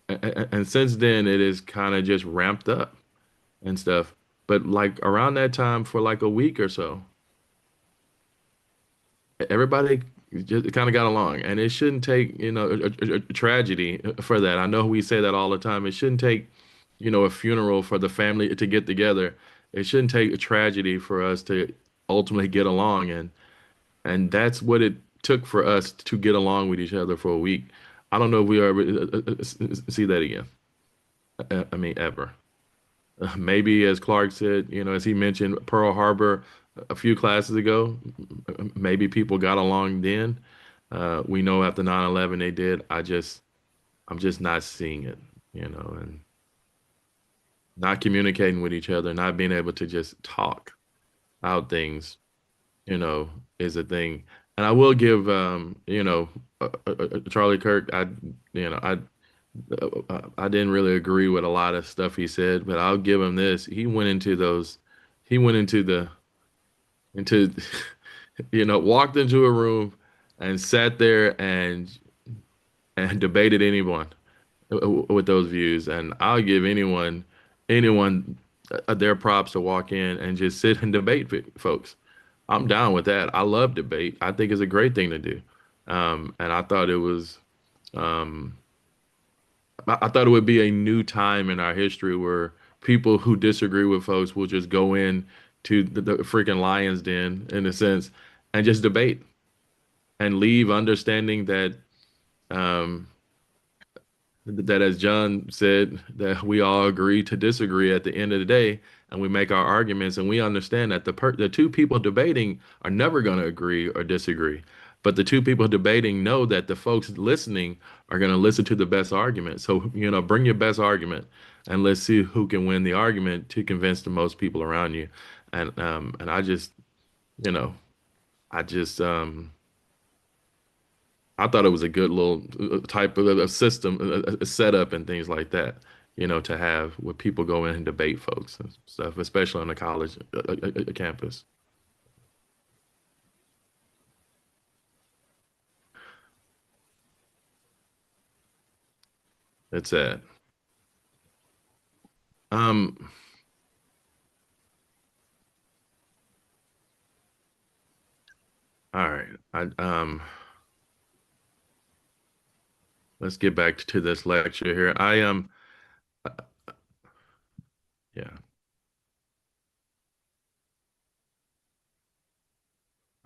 and since then it is kind of just ramped up and stuff. But like around that time for like a week or so, everybody just kind of got along, and it shouldn't take a tragedy for that. I know we say that all the time. It shouldn't take a funeral for the family to get together. It shouldn't take a tragedy for us to ultimately get along, and that's what it took for us to get along with each other for a week. I don't know if we ever see that again. I mean, ever. Maybe, as Clark said, as he mentioned Pearl Harbor a few classes ago, maybe people got along then. We know after 9/11 they did. I'm just not seeing it, and not communicating with each other, not being able to just talk out things, is a thing. And I will give, Charlie Kirk, I didn't really agree with a lot of stuff he said, but I'll give him this. He went into walked into a room and sat there and debated anyone with those views. And I'll give anyone their props to walk in and just sit and debate folks. I'm down with that. I love debate. I think it's a great thing to do. And I thought it was um, I thought it would be a new time in our history where people who disagree with folks will just go in to the freaking lion's den in a sense and just debate and leave understanding um, that as John said, that we all agree to disagree at the end of the day, and we make our arguments, and we understand that the two people debating are never going to agree or disagree. But the two people debating know that the folks listening are going to listen to the best argument. So, bring your best argument, and let's see who can win the argument to convince the most people around you. And I just, you know, I just I thought it was a good little type of a system, a setup, and things like that. To have where people go in and debate folks and stuff, especially on the college campus. It's sad. Um, all right. Let's get back to this lecture here. Yeah.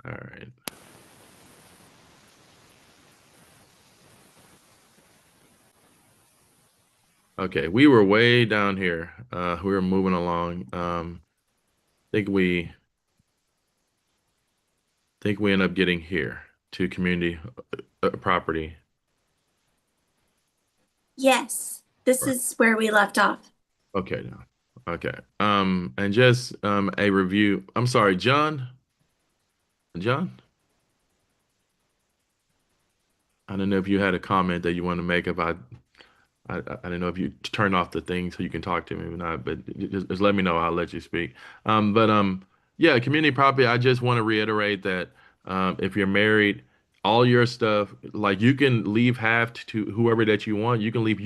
All right. Okay, we were way down here. We were moving along. Think we think we end up getting here to community property. Yes, this Right. is where we left off. Okay, now. Okay. And just a review. I'm sorry, John. John, I don't know if you had a comment that you want to make about. I don't know if you turn off the thing so you can talk to me or not, but just let me know. I'll let you speak. But yeah, community property. I just want to reiterate that if you're married, all your stuff, like you can leave half to whoever that you want. You can leave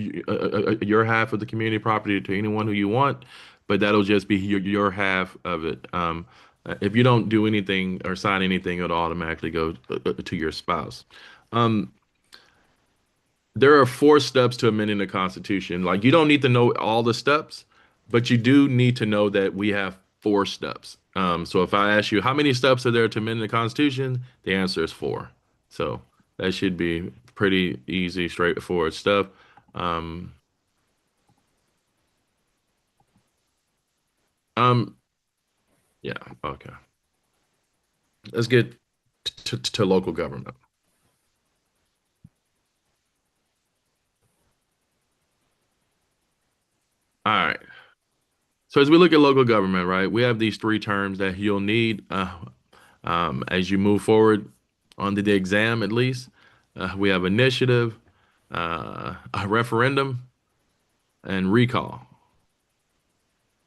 your half of the community property to anyone who you want, but that'll just be your half of it. If you don't do anything or sign anything, it'll automatically go to your spouse. Um, there are 4 steps to amending the Constitution. Like you don't need to know all the steps, but you do need to know that we have 4 steps. So if I ask you how many steps are there to amend the Constitution, the answer is 4. So that should be pretty easy, straightforward stuff. Um, um, yeah, okay. Let's get to local government. All right. So as we look at local government, right, we have these 3 terms that you'll need as you move forward on the exam, at least. We have initiative, a referendum, and recall.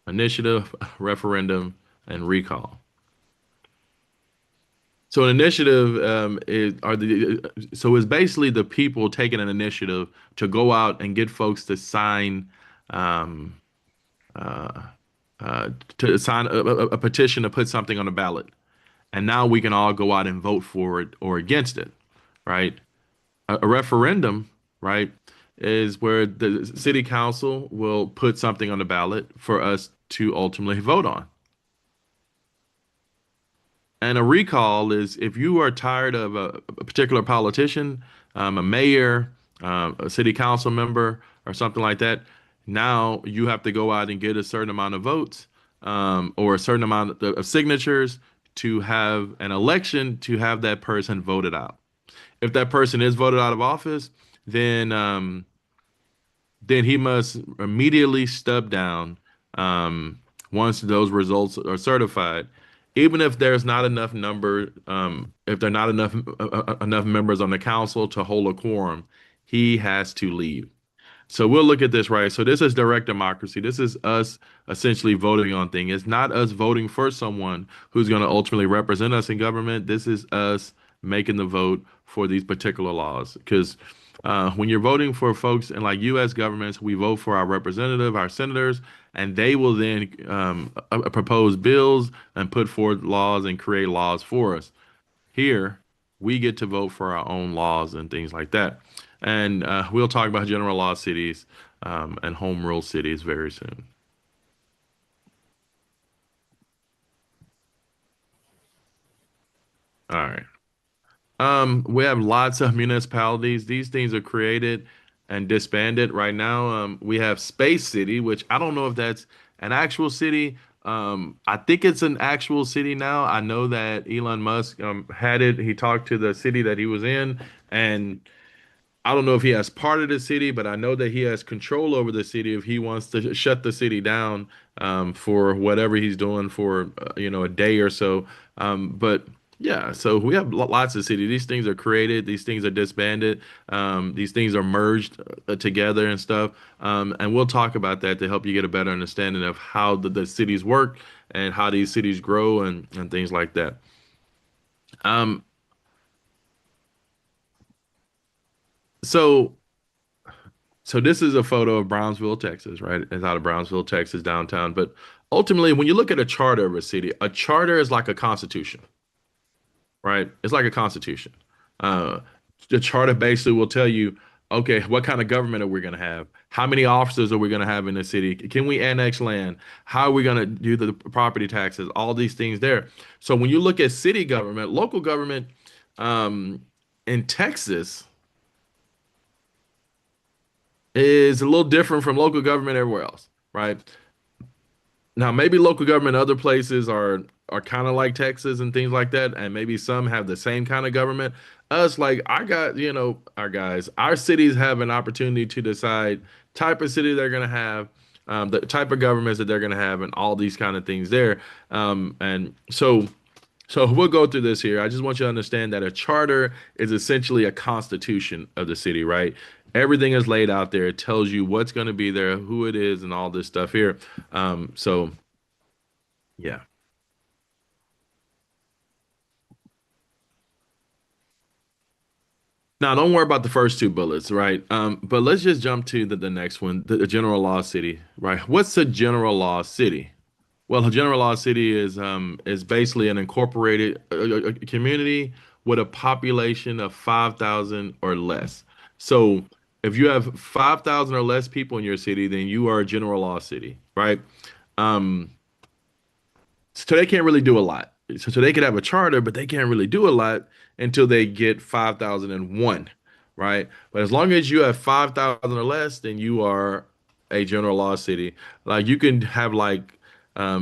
Initiative, referendum, and recall. So an initiative is basically the people taking an initiative to go out and get folks to sign um, uh, to sign a petition to put something on the ballot. And now we can all go out and vote for it or against it, right? A referendum, right, is where the city council will put something on the ballot for us to ultimately vote on. And a recall is if you are tired of a particular politician, a mayor, a city council member, or something like that, now you have to go out and get a certain amount of votes or a certain amount of signatures to have an election to have that person voted out. If that person is voted out of office, then he must immediately step down once those results are certified. Even if there's not enough if there are not enough members on the council to hold a quorum, he has to leave. So we'll look at this, right? So this is direct democracy. This is us essentially voting on things. It's not us voting for someone who's going to ultimately represent us in government. This is us making the vote for these particular laws. Because when you're voting for folks in like U.S. governments, we vote for our representative, our senators, and they will then propose bills and put forth laws and create laws for us. Here, we get to vote for our own laws and things like that. And we'll talk about general law cities and home rule cities very soon. All right. We have lots of municipalities. These things are created and disbanded right now. We have Space City, which I don't know if that's an actual city. I think it's an actual city now. I know that Elon Musk had it. He talked to the city that he was in, and I don't know if he has part of the city, but I know that he has control over the city if he wants to shut the city down for whatever he's doing for a day or so. But yeah, so we have lots of cities. These things are created. These things are disbanded. These things are merged together and stuff. And we'll talk about that to help you get a better understanding of how the cities work and how these cities grow and things like that. Um, so So this is a photo of Brownsville, Texas, right? It's out of Brownsville, Texas, downtown. But ultimately, when you look at a charter of a city, a charter is like a constitution, right? It's like a constitution. Uh, the charter basically will tell you, okay, what kind of government are we going to have? How many officers are we going to have in the city? Can we annex land? How are we going to do the property taxes? All these things there. So when you look at city government, local government um, in Texas is a little different from local government everywhere else, right? Now, maybe local government in other places are kind of like Texas and things like that, and maybe some have the same kind of government. Us, like I got, our guys, our cities have an opportunity to decide type of city they're gonna have, the type of governments that they're gonna have, and all these kind of things there. And so we'll go through this here. I just want you to understand that a charter is essentially a constitution of the city, right? Everything is laid out there. It tells you what's going to be there, who it is, and all this stuff here. So yeah. Now, don't worry about the first two bullets, right? But let's just jump to the next one, the general law city, right? What's a general law city? Well, a general law city is basically an incorporated community with a population of 5,000 or less. So if you have 5,000 or less people in your city, then you are a general law city, right? Um, so they can't really do a lot. So they could have a charter, but they can't really do a lot until they get 5,001, right? But as long as you have 5,000 or less, then you are a general law city. Like you can have like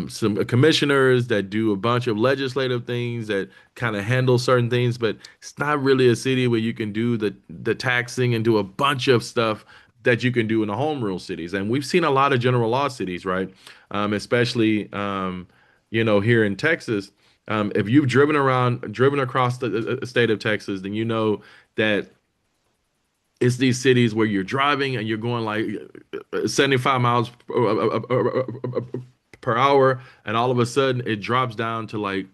some commissioners that do a bunch of legislative things that kind of handle certain things, but it's not really a city where you can do the taxing and do a bunch of stuff that you can do in the home rule cities. And we've seen a lot of general law cities, right? Especially here in Texas. If you've driven across the state of Texas, then you know that it's these cities where you're driving and you're going like 75 miles per hour, and all of a sudden it drops down to like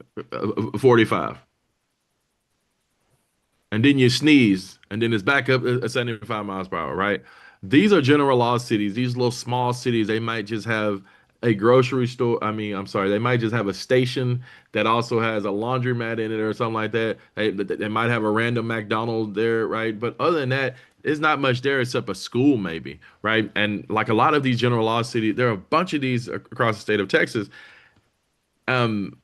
45. And then you sneeze, and then it's back up at 75 miles per hour, right? These are general law cities. These little small cities, they might just have a grocery store. I mean, I'm sorry, they might just have a station that also has a laundromat in it or something like that. They might have a random McDonald's there, right? But other than that, there's not much there except a school, maybe, right? And like a lot of these general law cities, there are a bunch of these across the state of Texas. Um,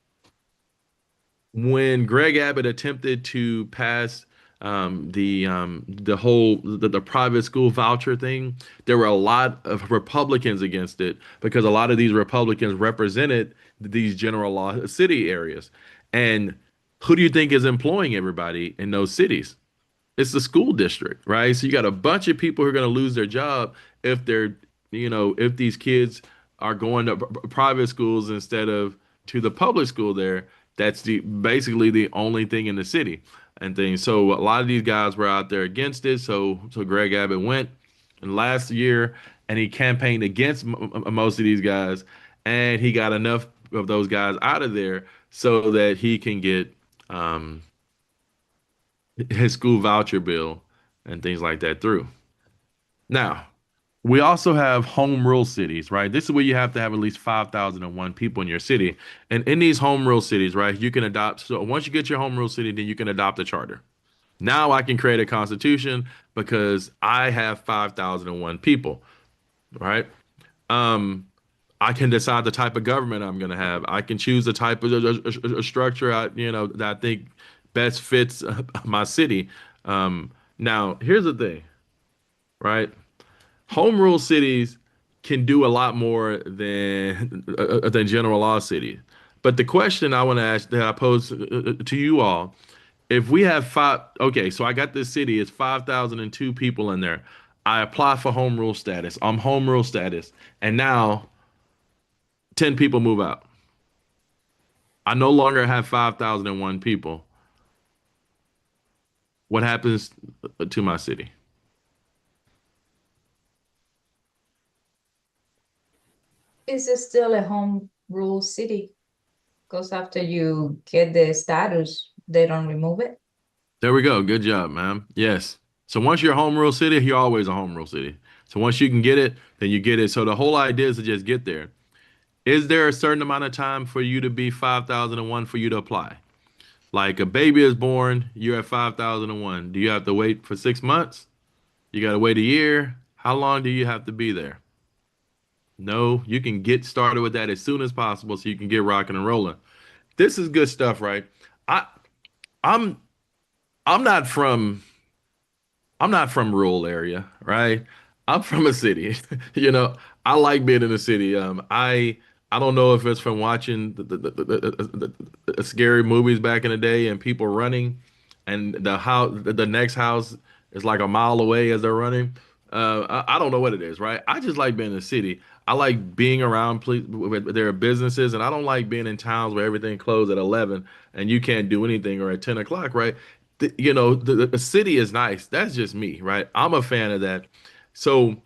when Greg Abbott attempted to pass the whole the private school voucher thing, there were a lot of Republicans against it because a lot of these Republicans represented these general law city areas. And who do you think is employing everybody in those cities? It's the school district, right? So you got a bunch of people who are going to lose their job if if these kids are going to private schools instead of to the public school there. That's basically the only thing in the city and things. So a lot of these guys were out there against it. So Greg Abbott went. in last year, and he campaigned against most of these guys, and he got enough of those guys out of there so that he can get um, his school voucher bill and things like that through. Now, we also have home rule cities, right? This is where you have to have at least 5,001 people in your city. And in these home rule cities, right, you can adopt. So once you get your home rule city, then you can adopt a charter. Now I can create a constitution because I have 5,001 people, right? Um, I can decide the type of government I'm going to have. I can choose the type of a structure that I think best fits my city. Now, here's the thing, right? Home rule cities can do a lot more than general law cities. But the question I want to ask that I pose to you all, if we have five, okay, so I got this city, it's 5,002 people in there. I apply for home rule status. I'm home rule status. And now 10 people move out. I no longer have 5,001 people. What happens to my city? Is it still a home rule city? Because after you get the status, they don't remove it. There we go. Good job, ma'am. Yes. So once you're a home rule city, you're always a home rule city. So once you can get it, then you get it. So the whole idea is to just get there. Is there a certain amount of time for you to be 5,001 for you to apply? Like a baby is born, you're at 5,001. Do you have to wait for 6 months? You got to wait a year? How long do you have to be there? No, you can get started with that as soon as possible so you can get rocking and rolling. This is good stuff, right? I I'm I'm not from rural area, right? I'm from a city. You know, I like being in the city. I don't know if it's from watching the scary movies back in the day and people running, and the next house is like a mile away as they're running. I don't know what it is, right? I just like being in the city. I like being around where there are businesses, and I don't like being in towns where everything closed at 11 and you can't do anything, or at 10 o'clock, right? The city is nice. That's just me, right? I'm a fan of that. So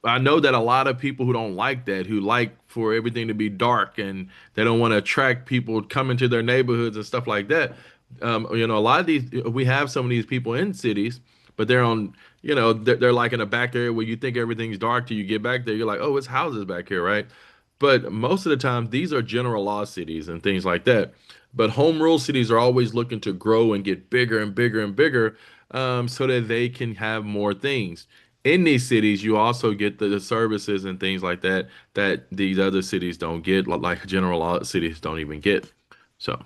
I know that a lot of people who don't like that, who like for everything to be dark and they don't want to attract people coming to their neighborhoods and stuff like that. A lot of these, we have some of these people in cities, but they're on, they're like in a back area where you think everything's dark till you get back there. You're like, oh, it's houses back here, right? But most of the time, these are general law cities and things like that. But home rule cities are always looking to grow and get bigger and bigger and bigger, so that they can have more things. In these cities, you also get the services and things like that that these other cities don't get, like general law cities don't even get. So,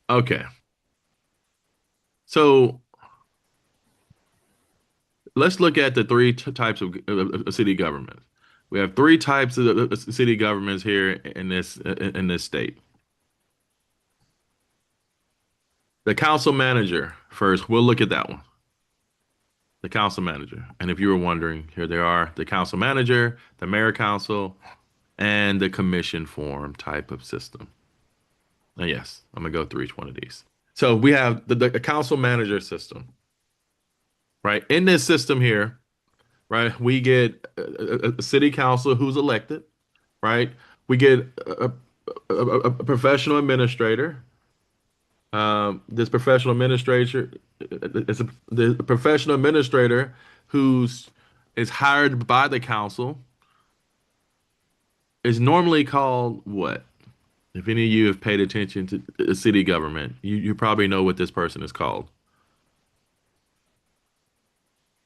okay. So let's look at the three types of city government. We have three types of city governments here in this state. The council manager first. We'll look at that one. The council manager. And if you were wondering, here they are: the council manager, the mayor council, and the commission form type of system. And yes, I'm gonna go through each one of these. So we have the council manager system, right? In this system here, right, we get a city council who's elected, right? We get a professional administrator. This professional administrator the professional administrator who's is hired by the council is normally called what? If any of you have paid attention to the city government, you probably know what this person is called.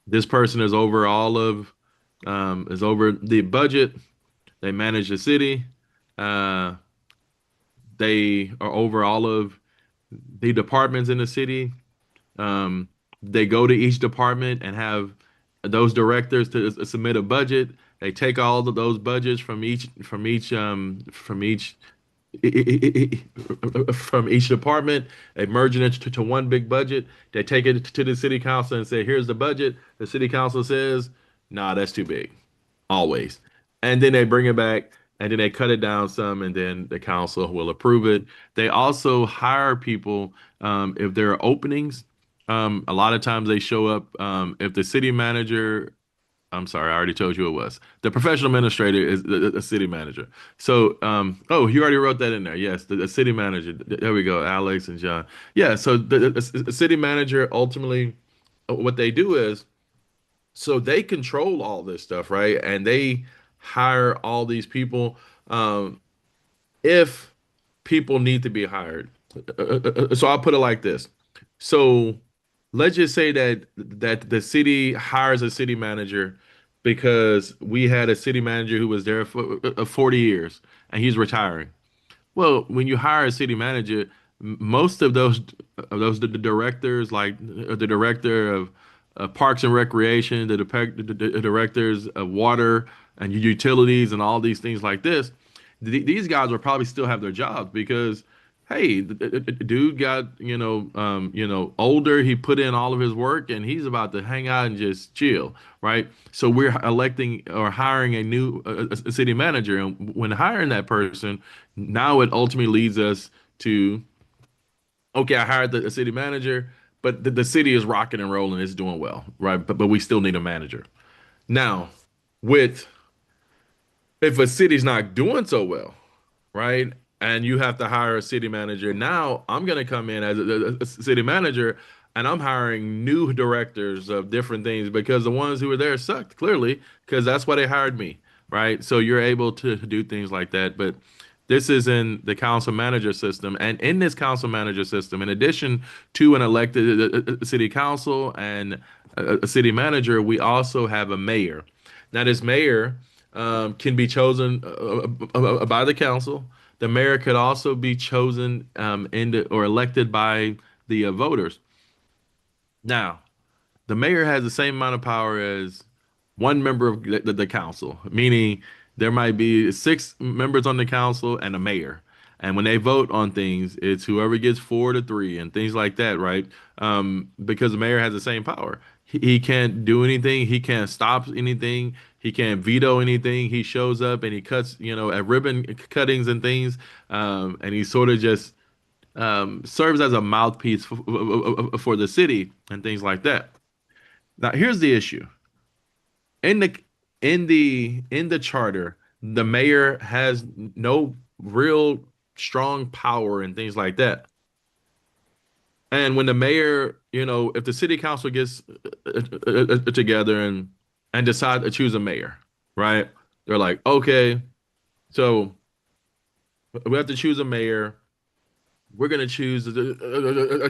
This person is over is over the budget. They manage the city. Uh, they are over all of the departments in the city. Um, they go to each department and have those directors to submit a budget. They take all of those budgets from each department. They merge it into one big budget. They take it to the city council and say, "Here's the budget." The city council says, "Nah, that's too big." Always. And then they bring it back and then they cut it down some, and then the council will approve it. They also hire people if there are openings. A lot of times they show up if the city manager. I'm sorry, I already told you it was. The professional administrator is the city manager. So, oh, you already wrote that in there. Yes, the city manager. There we go, Alex and John. Yeah, so the city manager ultimately, what they do is, so they control all this stuff, right? And they hire all these people. If people need to be hired. So I'll put it like this. So let's just say that the city hires a city manager because we had a city manager who was there for 40 years and he's retiring. Well, when you hire a city manager, most of those the directors, like the director of Parks and Recreation, the directors of water and utilities, and all these things like this, these guys will probably still have their jobs because, hey, the dude got older. He put in all of his work, and he's about to hang out and just chill, right? So we're electing or hiring a new a city manager, and when hiring that person, now it ultimately leads us to, okay, I hired the city manager, but the city is rocking and rolling, it's doing well, right? But we still need a manager. Now, with if a city's not doing so well, right? And you have to hire a city manager. Now I'm going to come in as a city manager and I'm hiring new directors of different things because the ones who were there sucked, clearly, because that's why they hired me, right? So you're able to do things like that. But this is in the council manager system. And in this council manager system, in addition to an elected city council and a city manager, we also have a mayor. Now, this mayor can be chosen by the council. The mayor could also be chosen or elected by the voters. Now, the mayor has the same amount of power as one member of the council, meaning there might be 6 members on the council and a mayor. And when they vote on things, it's whoever gets 4 to 3 and things like that, right? Because the mayor has the same power. He can't do anything. He can't stop anything. He can't veto anything. He shows up and he cuts, at ribbon cuttings and things. And he sort of just serves as a mouthpiece for the city and things like that. Now, here's the issue. In the charter, the mayor has no real strong power and things like that. And when the mayor, if the city council gets together and decide to choose a mayor, right? They're like, okay, so we have to choose a mayor. We're going to choose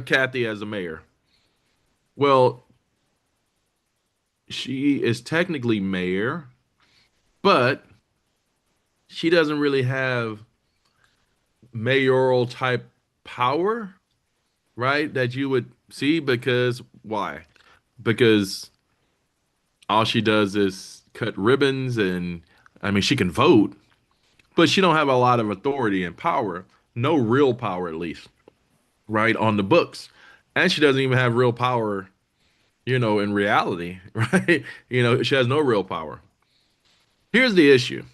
Kathy as the mayor. Well, she is technically mayor, but she doesn't really have mayoral type power, right? That you would see, because why? Because all she does is cut ribbons, and I mean, she can vote, but she don't have a lot of authority and power, no real power at least, right, on the books. And she doesn't even have real power, in reality, right? She has no real power. Here's the issue.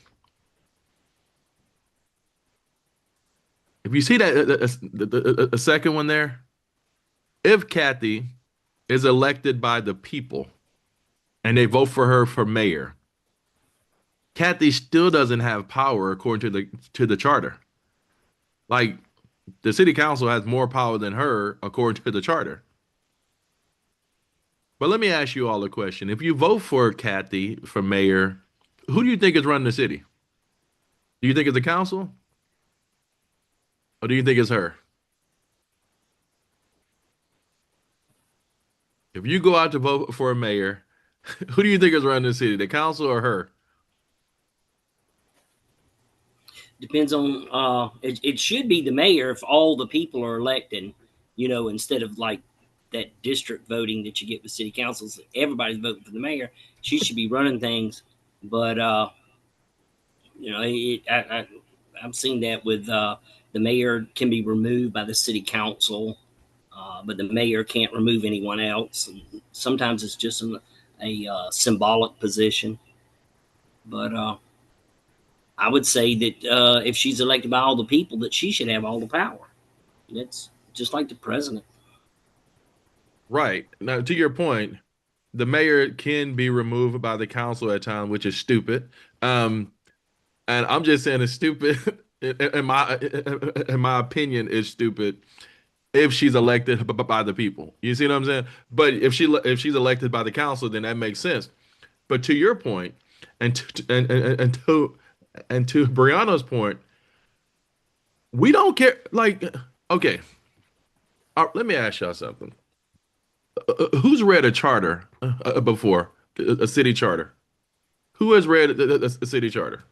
If you see that a second one there, if Kathy is elected by the people and they vote for her for mayor, Kathy still doesn't have power according to the charter. Like, the city council has more power than her according to the charter. But let me ask you all a question. If you vote for Kathy for mayor, who do you think is running the city? Do you think it's the council? Or do you think it's her? If you go out to vote for a mayor, who do you think is running the city? The council or her? Depends on it should be the mayor if all the people are elected, instead of like that district voting that you get with city councils. Everybody's voting for the mayor. She should be running things. But I've seen that with the mayor can be removed by the city council, but the mayor can't remove anyone else. And sometimes it's just a symbolic position. But I would say that if she's elected by all the people, that she should have all the power. It's just like the president. Right. Now, to your point, the mayor can be removed by the council at times, which is stupid. Um, and I'm just saying it's stupid. In my opinion, is stupid if she's elected by the people. You see what I'm saying? But if she's elected by the council, then that makes sense. But to your point, and to Brianna's point, we don't care. Like, okay, let me ask y'all something. Who's read a charter before? A city charter? Who has read a city charter?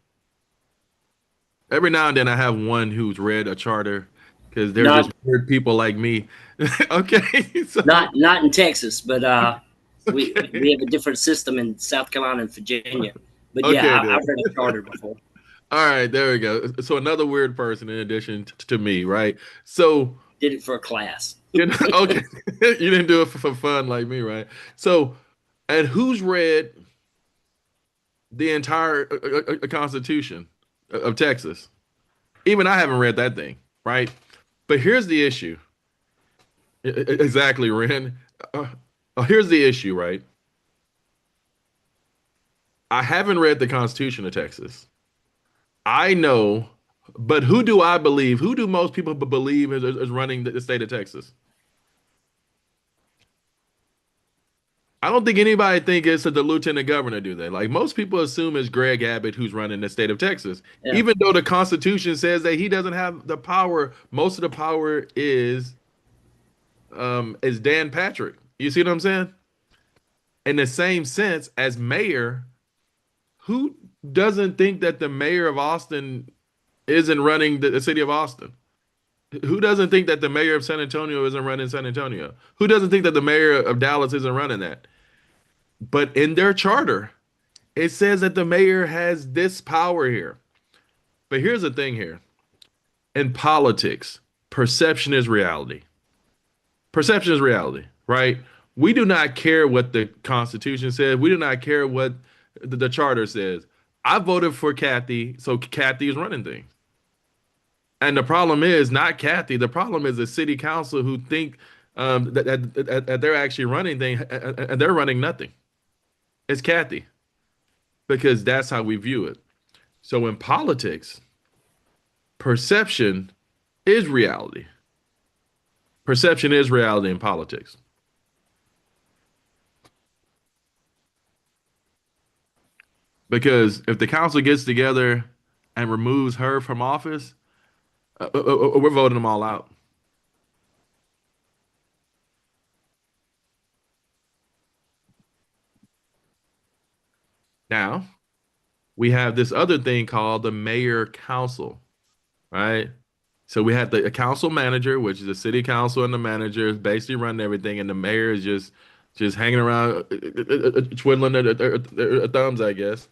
Every now and then I have one who's read a charter because they're Not just weird people like me. Okay, so not in Texas, but we have a different system in South Carolina and Virginia. But Okay, yeah, then. I've read a charter before. All right, there we go. So another weird person in addition to me, right? So Did it for a class. okay, you didn't do it for fun like me, right? So, and who's read the entire Constitution of Texas? Even I haven't read that thing, right? But here's the issue. Exactly, Ren. Here's the issue, right? I haven't read the Constitution of Texas. I know, but who do I believe? Who do most people believe is running the state of Texas? I don't think anybody think it's the lieutenant governor, do they? Like most people assume it's Greg Abbott who's running the state of Texas, Yeah. even though the Constitution says that he doesn't have the power. Most of the power is Dan Patrick. You see what I'm saying? In the same sense as mayor, who doesn't think that the mayor of Austin isn't running the city of Austin? Who doesn't think that the mayor of San Antonio isn't running San Antonio? Who doesn't think that the mayor of Dallas isn't running that? But in their charter, it says that the mayor has this power here. But here's the thing here. In politics, perception is reality. Perception is reality, right? We do not care what the Constitution says. We do not care what the charter says. I voted for Kathy, so Kathy is running things. And the problem is not Kathy. The problem is the city council who think that they're actually running things, and they're running nothing. It's Kathy, because that's how we view it. So in politics, perception is reality. Perception is reality in politics. Because if the council gets together and removes her from office, we're voting them all out. Now, we have this other thing called the mayor council, right? So we have the council manager, which is the city council, and the manager is basically running everything, and the mayor is just hanging around, twiddling their thumbs, I guess.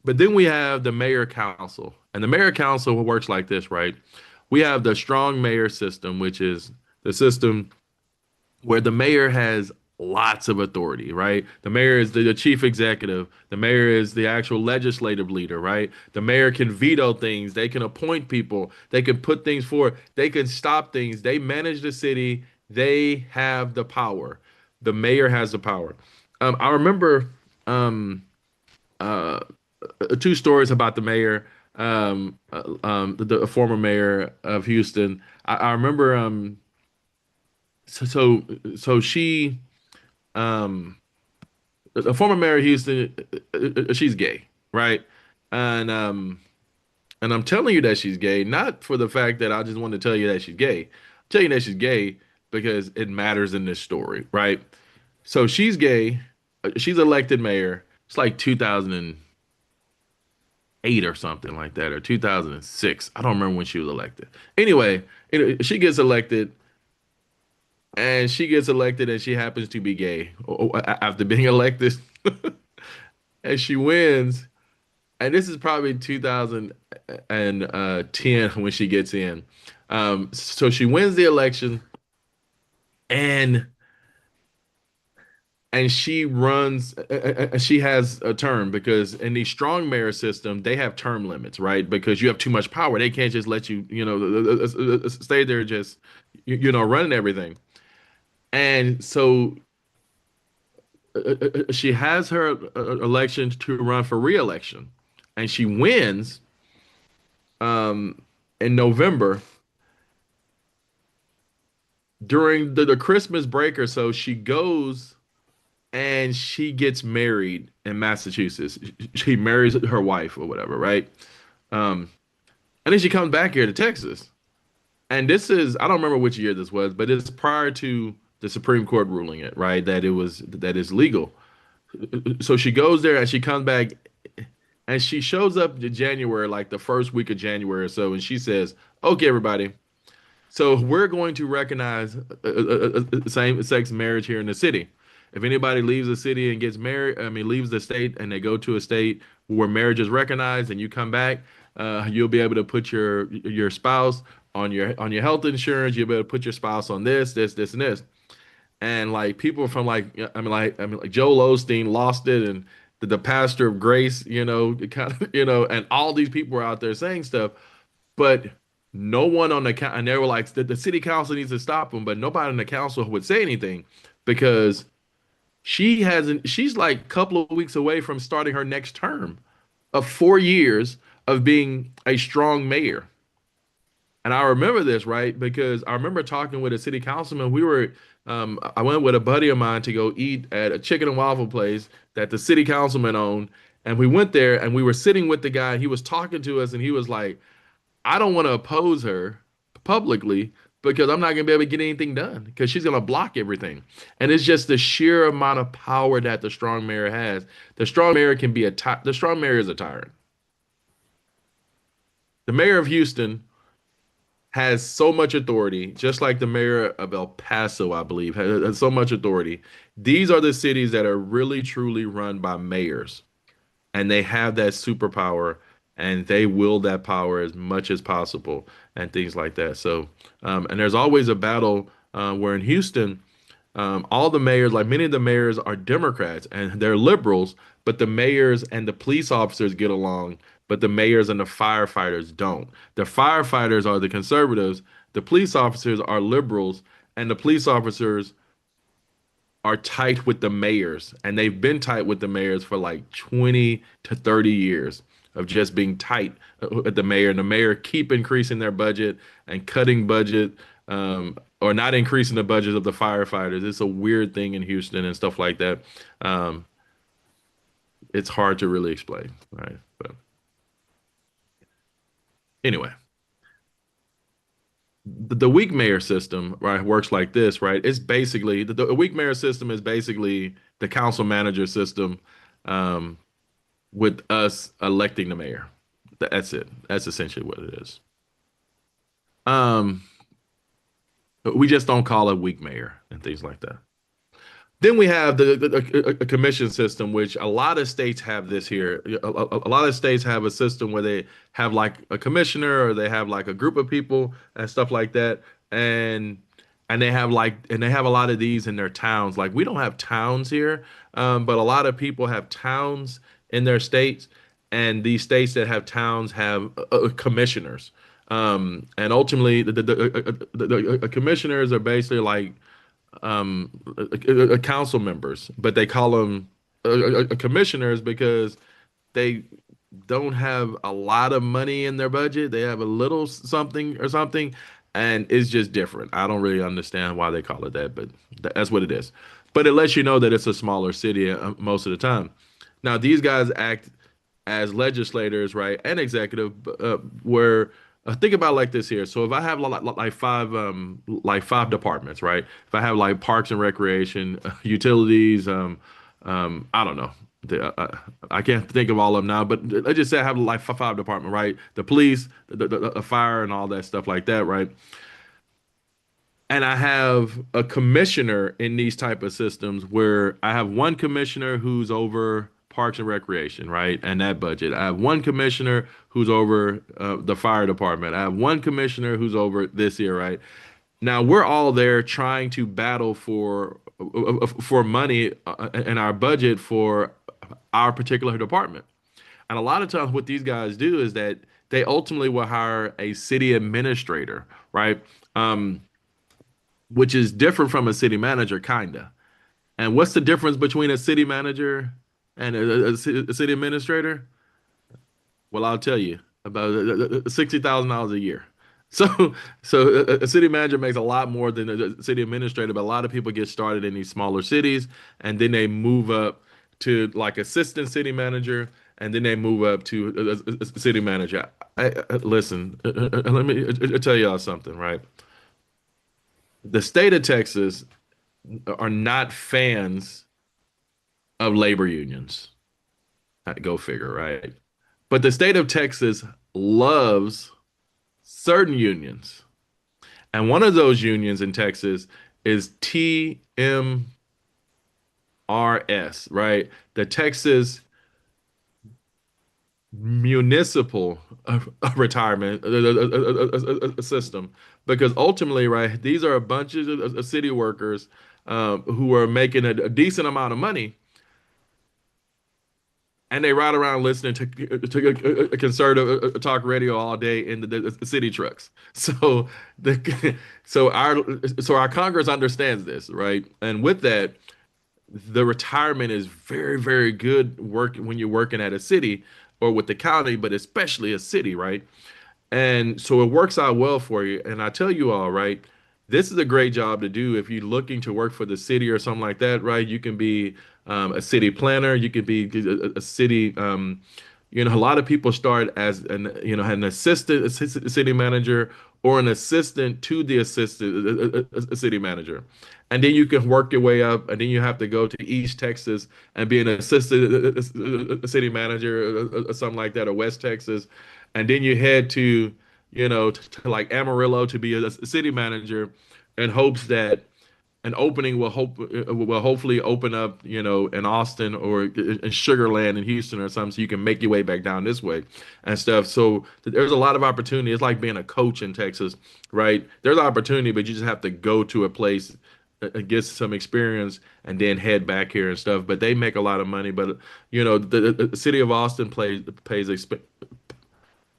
But then we have the mayor council, and the mayor council works like this, right? We have the strong mayor system, which is the system where the mayor has lots of authority, right? The mayor is the chief executive. The mayor is the actual legislative leader, right? The mayor can veto things. They can appoint people. They can put things forward. They can stop things. They manage the city. They have the power. The mayor has the power. I remember two stories about the mayor, the former mayor of Houston. I remember so she the former mayor of Houston, she's gay, right? And I'm telling you that she's gay, not for the fact that I just want to tell you that she's gay. I'm telling you that she's gay because it matters in this story, right? So she's gay. She's elected mayor. It's like 2008 or something like that, or 2006. I don't remember when she was elected. Anyway, she gets elected, and she happens to be gay after being elected, and she wins. And this is probably 2010 when she gets in. So she wins the election, and and she runs she has a term because in the strong mayor system they have term limits, right? Because you have too much power, they can't just let you, stay there just running everything. And so she has her election to run for re-election, and she wins in November. During the Christmas break or so, she goes and she gets married in Massachusetts. She marries her wife or whatever, right? Um, and then she comes back here to Texas. And this is, I don't remember which year this was, but it's prior to the Supreme Court ruling it, right? That is legal. So she goes there and she comes back and she shows up in January, like the first week of January or so, and she says, "Okay, everybody, so we're going to recognize same-sex marriage here in the city. If anybody leaves the city and gets married, I mean, leaves the state and they go to a state where marriage is recognized, and you come back, you'll be able to put your spouse on your health insurance. You'll be able to put your spouse on this, and this." And like people from like Joel Osteen lost it, and the pastor of Grace, kind of, and all these people were out there saying stuff, but no one on the and they were like the city council needs to stop them, but nobody on the council would say anything because she's like a couple of weeks away from starting her next term of 4 years of being a strong mayor. And I remember this, right? Because I remember talking with a city councilman. I went with a buddy of mine to go eat at a chicken and waffle place that the city councilman owned. And we went there and we were sitting with the guy. He was talking to us and he was like, "I don't want to oppose her publicly because I'm not going to be able to get anything done because she's going to block everything." And it's just the sheer amount of power that the strong mayor has. The strong mayor can be the strong mayor is a tyrant. The mayor of Houston has so much authority, just like the mayor of El Paso, I believe, has so much authority. These are the cities that are really truly run by mayors, and they have that superpower, and they wield that power as much as possible, and things like that. So, and there's always a battle where in Houston, all the mayors, like many of the mayors, are Democrats and they're liberals, but the mayors and the police officers get along, but the mayors and the firefighters don't. The firefighters are the conservatives, the police officers are liberals, and the police officers are tight with the mayors, and they've been tight with the mayors for like 20 to 30 years of just being tight with the mayor, and the mayor keep increasing their budget and cutting budget, or not increasing the budget of the firefighters. It's a weird thing in Houston and stuff like that. It's hard to really explain, right? But anyway, the weak mayor system, right, works like this, right? It's basically the weak mayor system is basically the council manager system, with us electing the mayor. That's it. That's essentially what it is. We just don't call it weak mayor and things like that. Then we have a commission system, which a lot of states have this here. A lot of states have a system where they have like a commissioner or they have like a group of people and stuff like that. And they have a lot of these in their towns. Like we don't have towns here, but a lot of people have towns in their states, and these states that have towns have commissioners. And ultimately, the commissioners are basically like council members, but they call them commissioners because they don't have a lot of money in their budget. They have a little something or something, and it's just different. I don't really understand why they call it that, but that's what it is. But it lets you know that it's a smaller city most of the time. Now, these guys act as legislators, right, and executive, where think about it like this here. So if I have like five departments, right? If I have like parks and recreation, utilities, I don't know. I can't think of all of them now, but let's just say I have like five department, right? The police, the fire, and all that stuff like that, right? And I have a commissioner in these type of systems where I have one commissioner who's over parks and recreation, right? And that budget. I have one commissioner who's over the fire department. I have one commissioner who's over this here, right? Now we're all there trying to battle for money in our budget for our particular department. And a lot of times, what these guys do is that they ultimately will hire a city administrator, right? Um, which is different from a city manager, kinda. And what's the difference between a city manager and a city administrator? Well, I'll tell you about $60,000 a year. So, a city manager makes a lot more than a city administrator, but a lot of people get started in these smaller cities, and then they move up to like assistant city manager, and then they move up to a city manager. Listen, let me tell y'all something, right? The state of Texas are not fans of labor unions. Go figure, right? But the state of Texas loves certain unions. And one of those unions in Texas is TMRS, right? The Texas Municipal Retirement System. Because ultimately, right, these are a bunch of city workers who are making a decent amount of money, and they ride around listening to conservative talk radio all day in the city trucks. So the our Congress understands this, right? And with that, the retirement is very, very good work when you're working at a city or with the county, but especially a city, right? And so it works out well for you. And I tell you all, right, this is a great job to do if you're looking to work for the city or something like that, right? You can be a city planner, you could be a city, a lot of people start as an assistant city manager or an assistant to the assistant city manager. And then you can work your way up, and then you have to go to East Texas and be an assistant city manager or something like that, or West Texas. And then you head to like Amarillo to be a city manager in hopes that an opening will hopefully open up, in Austin or in Sugar Land in Houston or something, so you can make your way back down this way and stuff. So there's a lot of opportunity. It's like being a coach in Texas, right? There's opportunity, but you just have to go to a place, get some experience, and then head back here and stuff. But they make a lot of money. But the city of Austin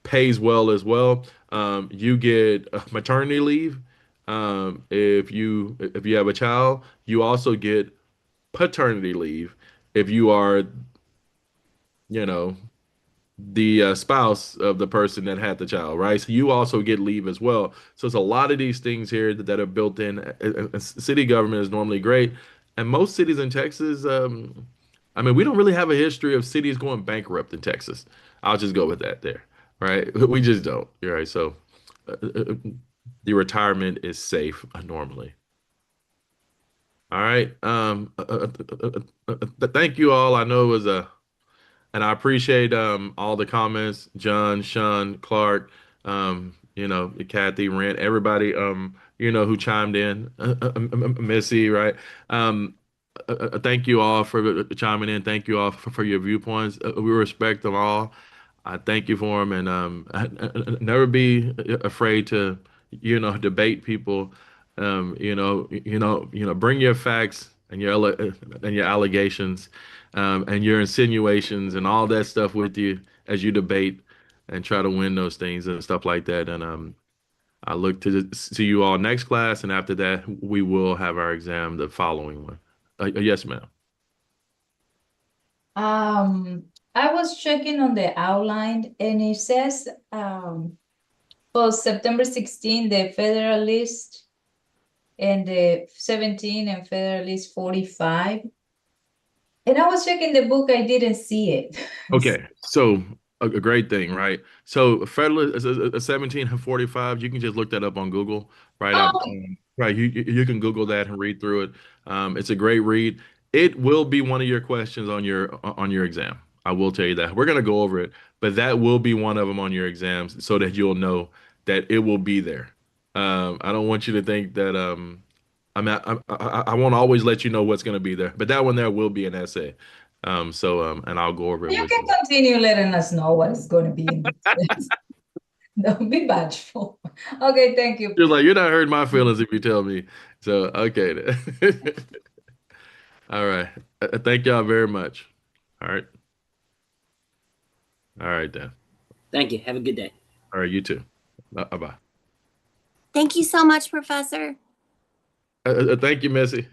pays well as well. You get maternity leave. If you have a child, you also get paternity leave if you are, you know, the spouse of the person that had the child, right? So you also get leave as well. So it's a lot of these things here that are built in. City government is normally great, and most cities in Texas, I mean, we don't really have a history of cities going bankrupt in Texas. I'll just go with that there, right? We just don't, right? So uh, uh, the retirement is safe normally. All right. Thank you all. I know it was and I appreciate all the comments, John, Sean, Clark, Kathy, Rent, everybody, who chimed in, Missy, right? Thank you all for chiming in. Thank you all for your viewpoints. We respect them all. I thank you for them, and never be afraid to, debate people. Bring your facts and your allegations, and your insinuations and all that stuff with you as you debate and try to win those things and stuff like that. And I look to see you all next class, and after that, we will have our exam the following one. Yes, ma'am. I was checking on the outline and it says, for September 16, the Federalist and the 17 and Federalist 45. And I was checking the book, I didn't see it. Okay, so a great thing, right? So Federalist a 1745, you can just look that up on Google, right? Oh, Right, you can Google that and read through it. It's a great read. It will be one of your questions on your exam. I will tell you that. We're gonna go over it, but that will be one of them on your exams, so that you'll know that it will be there. I don't want you to think that I won't always let you know what's gonna be there, but that one there will be an essay. And I'll go over it you with can you. continue letting us know what is going to be in the Don't be bashful. Okay, thank you. You're like, you're not hurting my feelings if you tell me. So, okay. Then. All right. Thank y'all very much. All right. All right, then. Thank you. Have a good day. All right, you too. Bye-bye. Thank you so much, Professor. Thank you, Missy.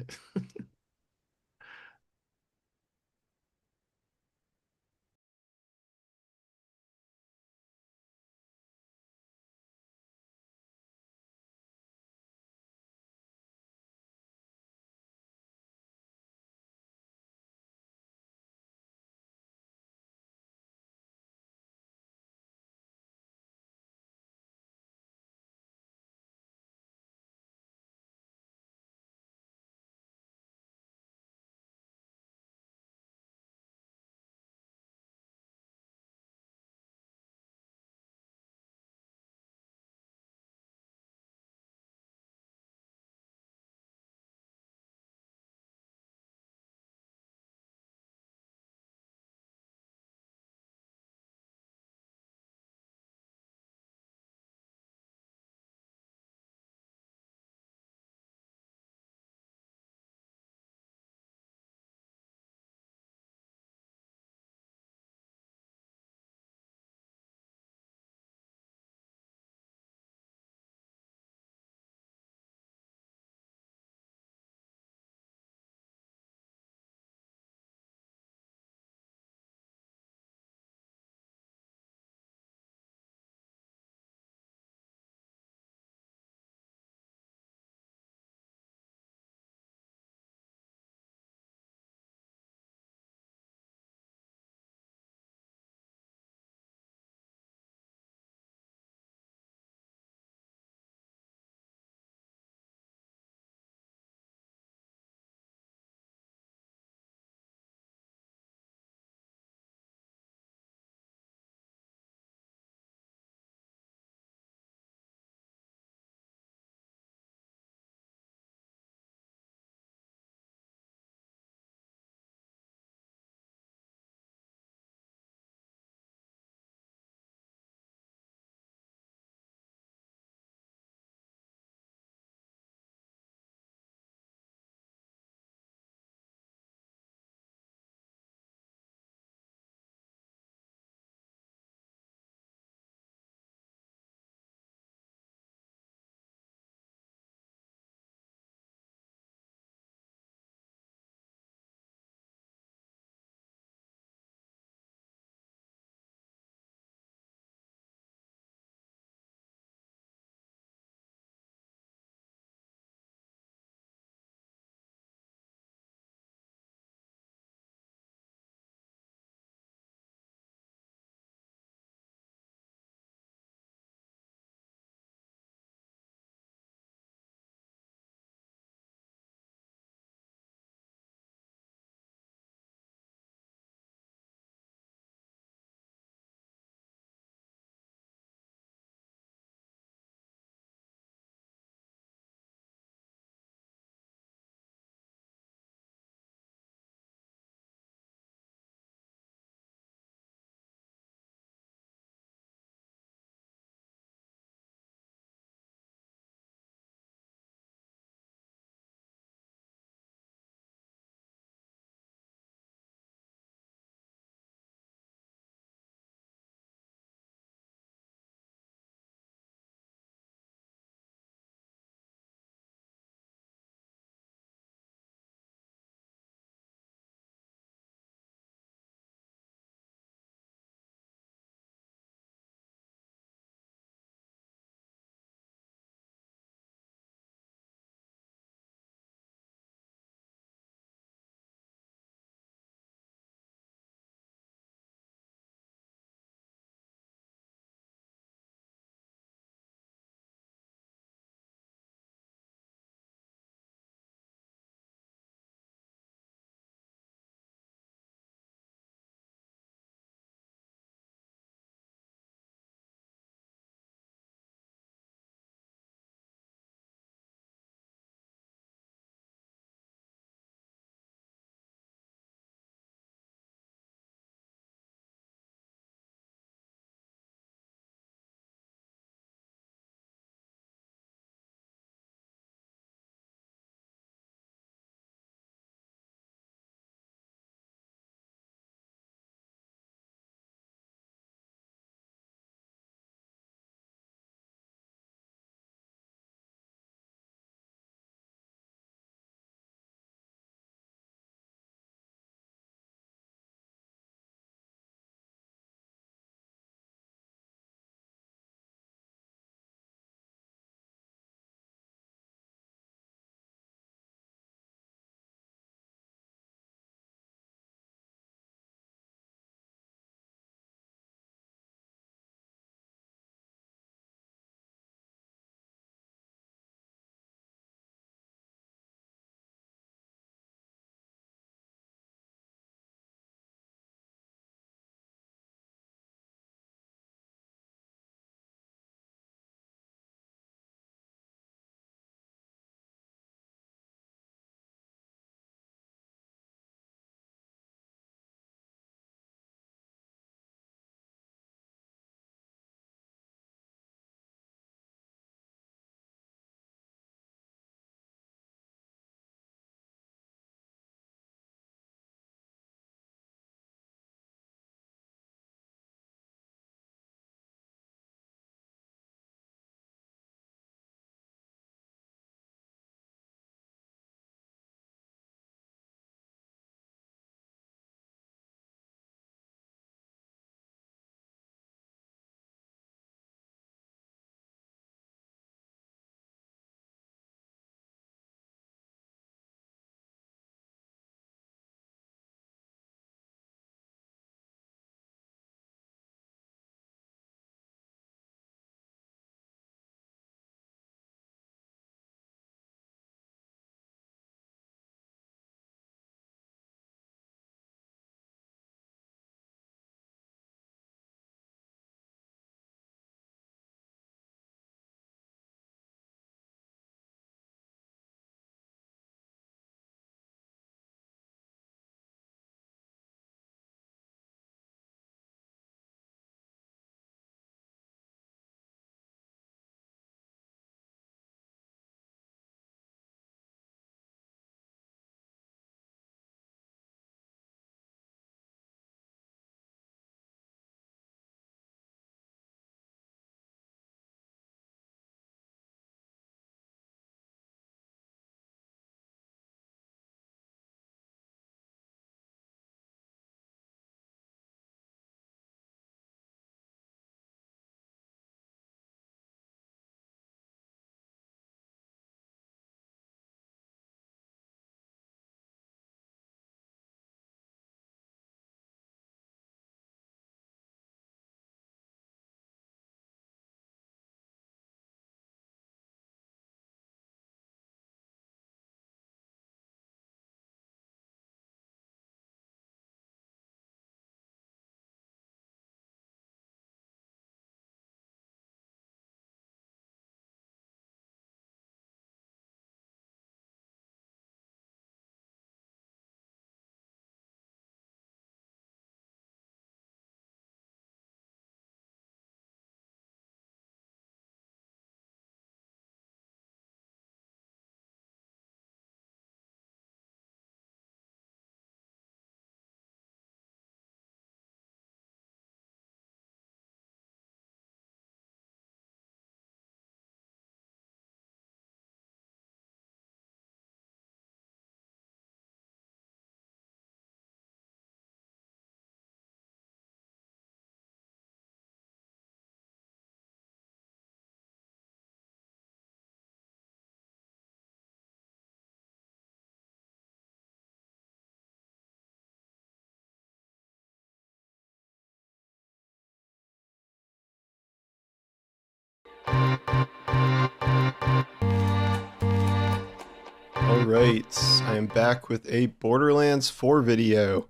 right, I am back with a Borderlands 4 video.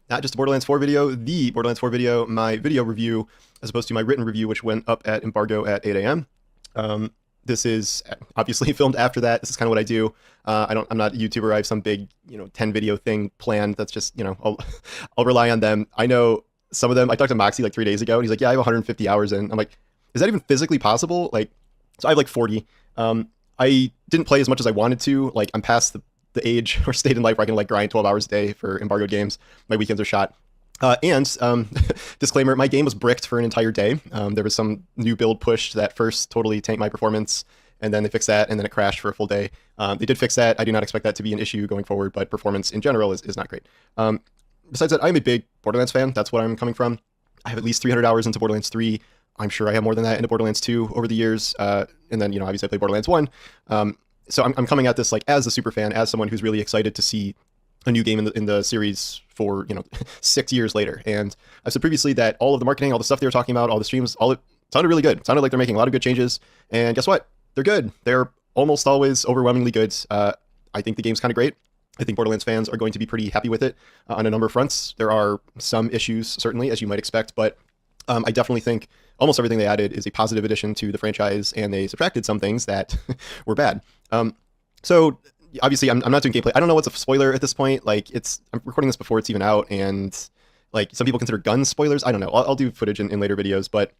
Not just a Borderlands 4 video, the Borderlands 4 video, my video review, as opposed to my written review, which went up at embargo at 8 a.m. This is obviously filmed after that. This is kind of what I do. I'm not a YouTuber. I have some big, 10 video thing planned. That's just, I'll rely on them. I know some of them. I talked to Moxie like 3 days ago, and he's like, "Yeah, I have 150 hours in." I'm like, "Is that even physically possible?" So I have like 40. I didn't play as much as I wanted to. Like, I'm past the age or state in life where I can grind 12 hours a day for embargoed games. My weekends are shot. Disclaimer, my game was bricked for an entire day. There was some new build push that first totally tanked my performance, and then they fixed that, and then it crashed for a full day. They did fix that. I do not expect that to be an issue going forward, but performance in general is not great. Besides that, I'm a big Borderlands fan. That's what I'm coming from. I have at least 300 hours into Borderlands 3. I'm sure I have more than that into Borderlands 2 over the years. And then, obviously I played Borderlands 1. So I'm coming at this as a super fan, as someone who's really excited to see a new game in the series for 6 years later. And I've said previously that all of the marketing, all the stuff they were talking about, all the streams, all it sounded really good. It sounded like they're making a lot of good changes. And guess what? They're good. They're almost always overwhelmingly good. I think the game's kind of great. I think Borderlands fans are going to be pretty happy with it on a number of fronts. There are some issues, certainly, as you might expect, but I definitely think almost everything they added is a positive addition to the franchise, and they subtracted some things that were bad. So obviously, I'm not doing gameplay. I don't know what's a spoiler at this point. I'm recording this before it's even out, and some people consider gun spoilers. I don't know. I'll do footage in later videos, but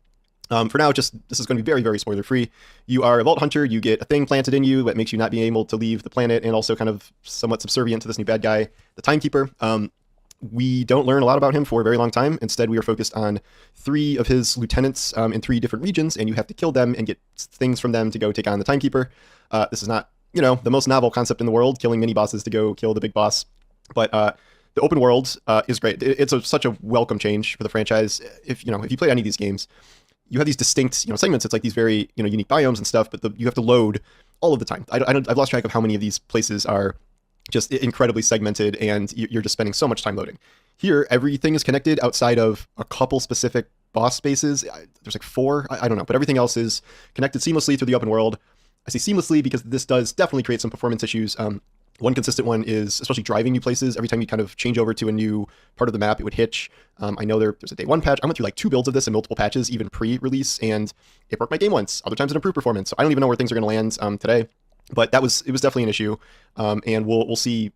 for now, this is going to be very, very spoiler free. You are a Vault Hunter. You get a thing planted in you that makes you not be able to leave the planet, and also kind of somewhat subservient to this new bad guy, the Timekeeper. We don't learn a lot about him for a very long time. Instead, we are focused on 3 of his lieutenants in 3 different regions, and you have to kill them and get things from them to go take on the Timekeeper. This is not, the most novel concept in the world, killing mini bosses to go kill the big boss. But the open world is great. It's such a welcome change for the franchise. If you play any of these games, you have these distinct segments. It's like these very unique biomes and stuff, but you have to load all of the time. I've lost track of how many of these places are just incredibly segmented, and you're just spending so much time loading. Here, everything is connected outside of a couple specific boss spaces. There's 4, I don't know, but everything else is connected seamlessly through the open world. I say seamlessly because this does definitely create some performance issues. One consistent one is especially driving new places. Every time you kind of change over to a new part of the map, it would hitch. I know there's a day 1 patch. I went through 2 builds of this and multiple patches, even pre-release, and it broke my game once. Other times it improved performance. So I don't even know where things are going to land today. But it was definitely an issue, and we'll see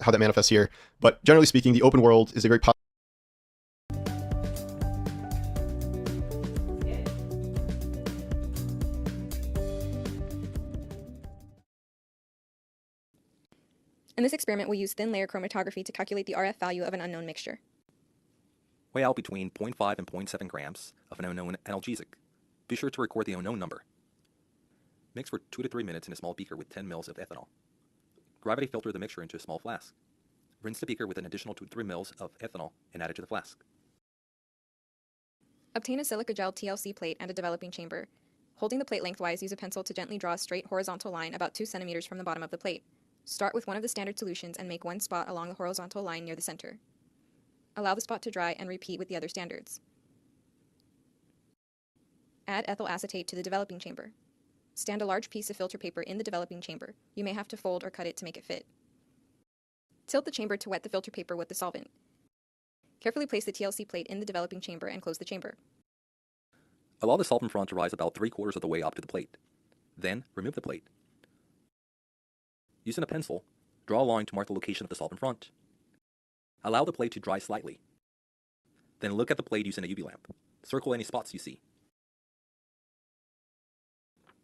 how that manifests here. But generally speaking, the open world is a very positive. In this experiment, we'll use thin layer chromatography to calculate the RF value of an unknown mixture. Weigh out between 0.5 and 0.7 grams of an unknown analgesic. Be sure to record the unknown number. Mix for 2 to 3 minutes in a small beaker with 10 ml of ethanol. Gravity filter the mixture into a small flask. Rinse the beaker with an additional 2 to 3 ml of ethanol and add it to the flask. Obtain a silica gel TLC plate and a developing chamber. Holding the plate lengthwise, use a pencil to gently draw a straight horizontal line about 2 centimeters from the bottom of the plate. Start with one of the standard solutions and make one spot along the horizontal line near the center. Allow the spot to dry and repeat with the other standards. Add ethyl acetate to the developing chamber. Stand a large piece of filter paper in the developing chamber. You may have to fold or cut it to make it fit. Tilt the chamber to wet the filter paper with the solvent. Carefully place the TLC plate in the developing chamber and close the chamber. Allow the solvent front to rise about 3/4 of the way up to the plate. Then, remove the plate. Using a pencil, draw a line to mark the location of the solvent front. Allow the plate to dry slightly. Then look at the plate using a UV lamp. Circle any spots you see.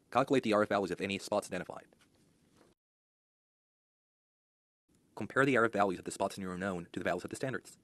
Calculate the RF values of any spots identified. Compare the RF values of the spots in your unknown to the values of the standards.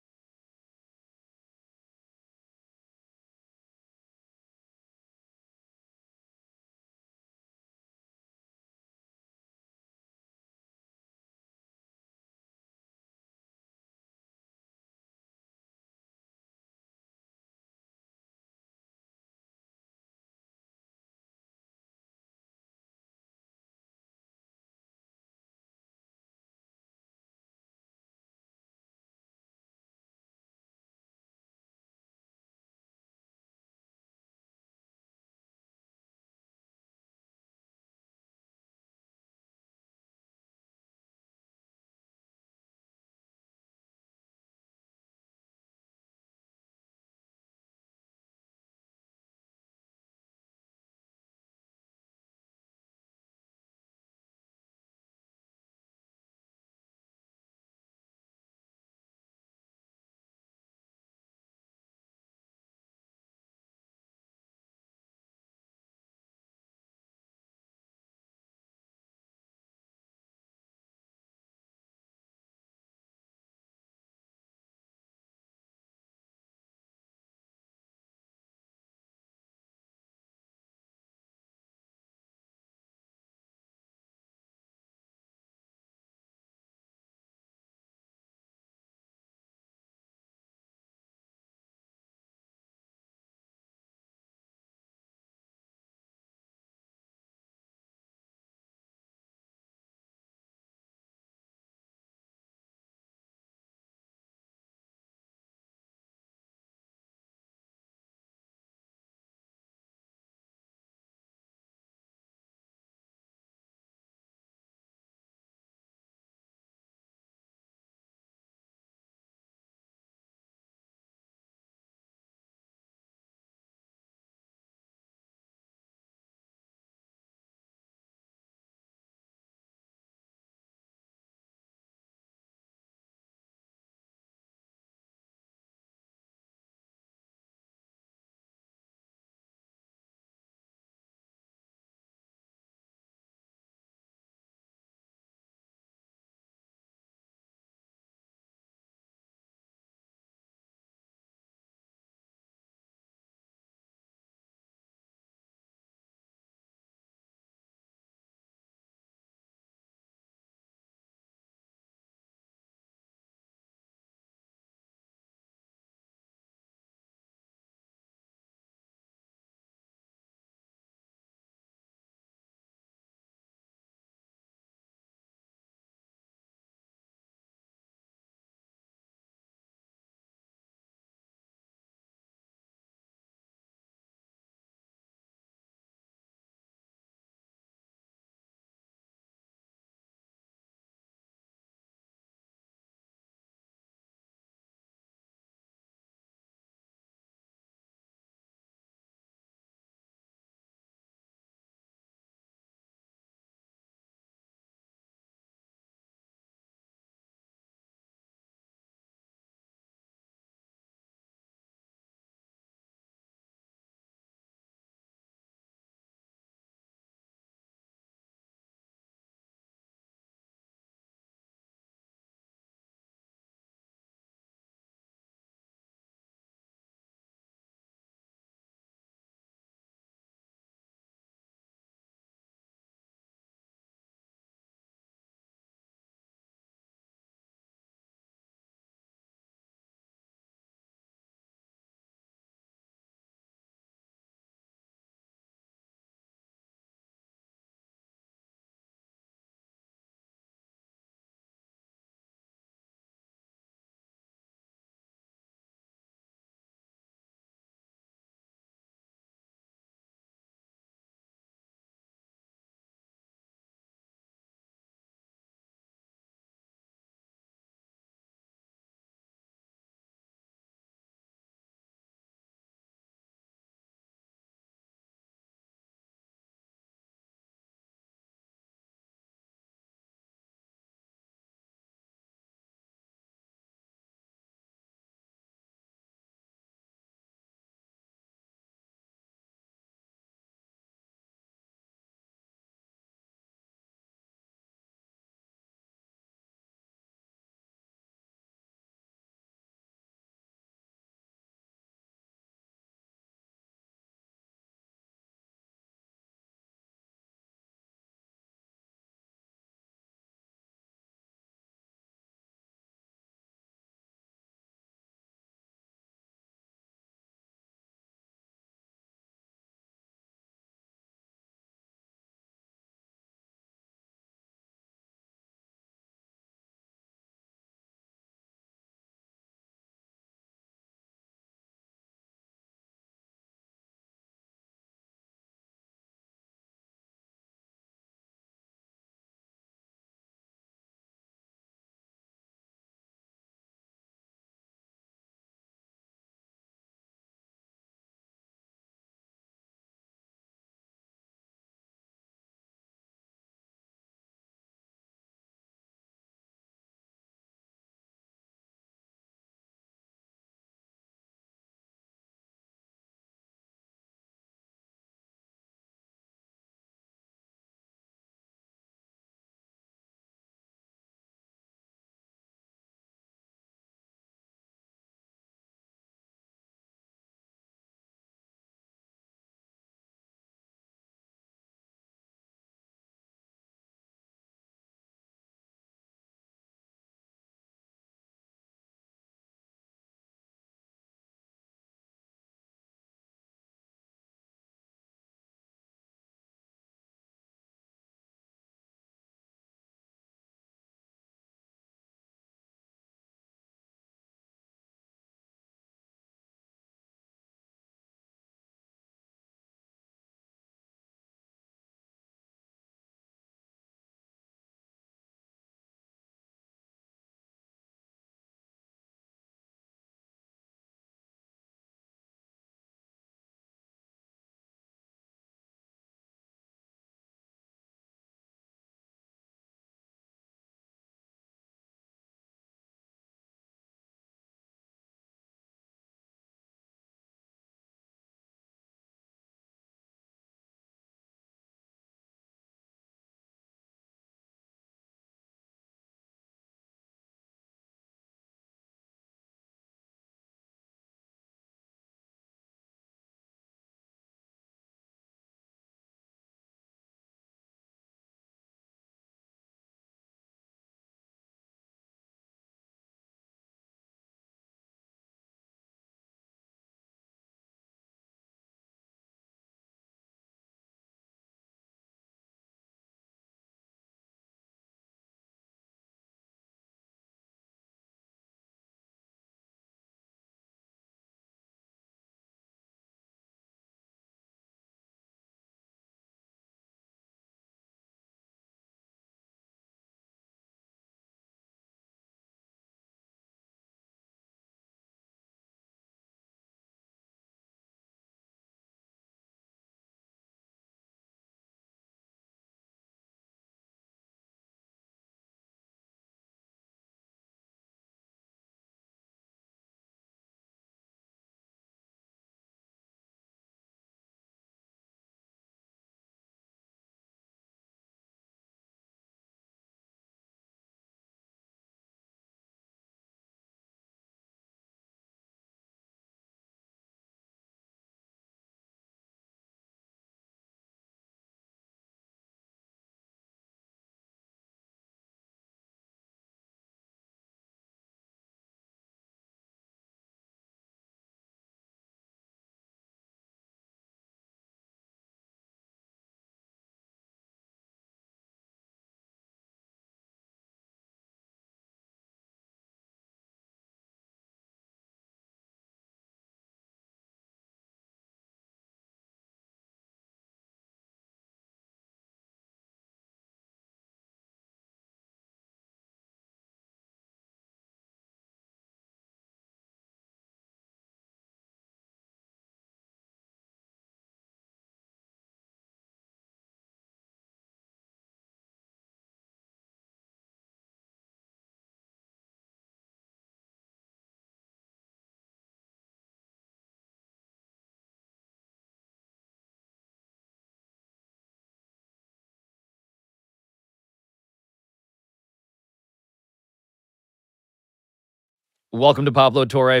Welcome to Pablo Torre.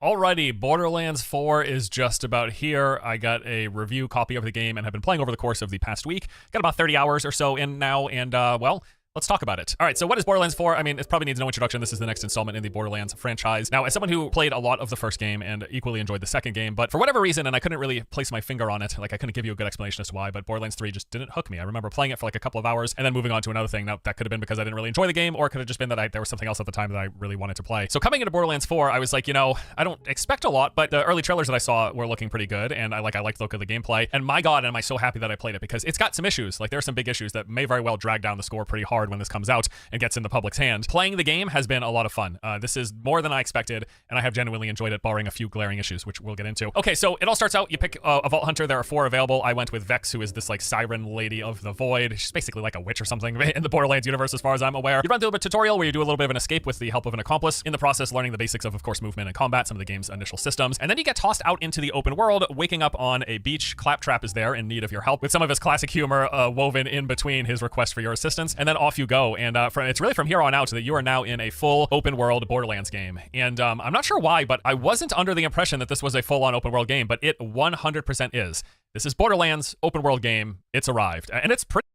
Alrighty, Borderlands 4 is just about here. I got a review copy of the game and have been playing over the course of the past week. Got about 30 hours or so in now, and well, let's talk about it. All right, so what is Borderlands 4? I mean, it probably needs no introduction. This is the next installment in the Borderlands franchise. Now, as someone who played a lot of the first game and equally enjoyed the second game, but for whatever reason, and I couldn't really place my finger on it, like I couldn't give you a good explanation as to why, but Borderlands 3 just didn't hook me. I remember playing it for like a couple of hours and then moving on to another thing. Now, that could have been because I didn't really enjoy the game, or it could have just been that there was something else at the time that I really wanted to play. So coming into Borderlands 4, I was like, you know, I don't expect a lot, but the early trailers that I saw were looking pretty good, and I liked the look of the gameplay. And my God, am I so happy that I played it, because it's got some issues. Like, there are some big issues that may very well drag down the score pretty hard when this comes out and gets in the public's hand. Playing the game has been a lot of fun. This is more than I expected, and I have genuinely enjoyed it, barring a few glaring issues, which we'll get into. Okay, so it all starts out, you pick a Vault Hunter. There are 4 available. I went with Vex, who is this like siren lady of the void. She's basically like a witch or something in the Borderlands universe, as far as I'm aware. You run through a tutorial where you do a little bit of an escape with the help of an accomplice, in the process learning the basics of course, movement and combat, some of the game's initial systems, and then you get tossed out into the open world, waking up on a beach. Claptrap is there in need of your help, with some of his classic humor woven in between his request for your assistance, and then off you go. And it's really from here on out that you are now in a full open world Borderlands game. And I'm not sure why, but I wasn't under the impression that this was a full-on open world game, but it 100% is. This is Borderlands open world game. It's arrived, and it's pretty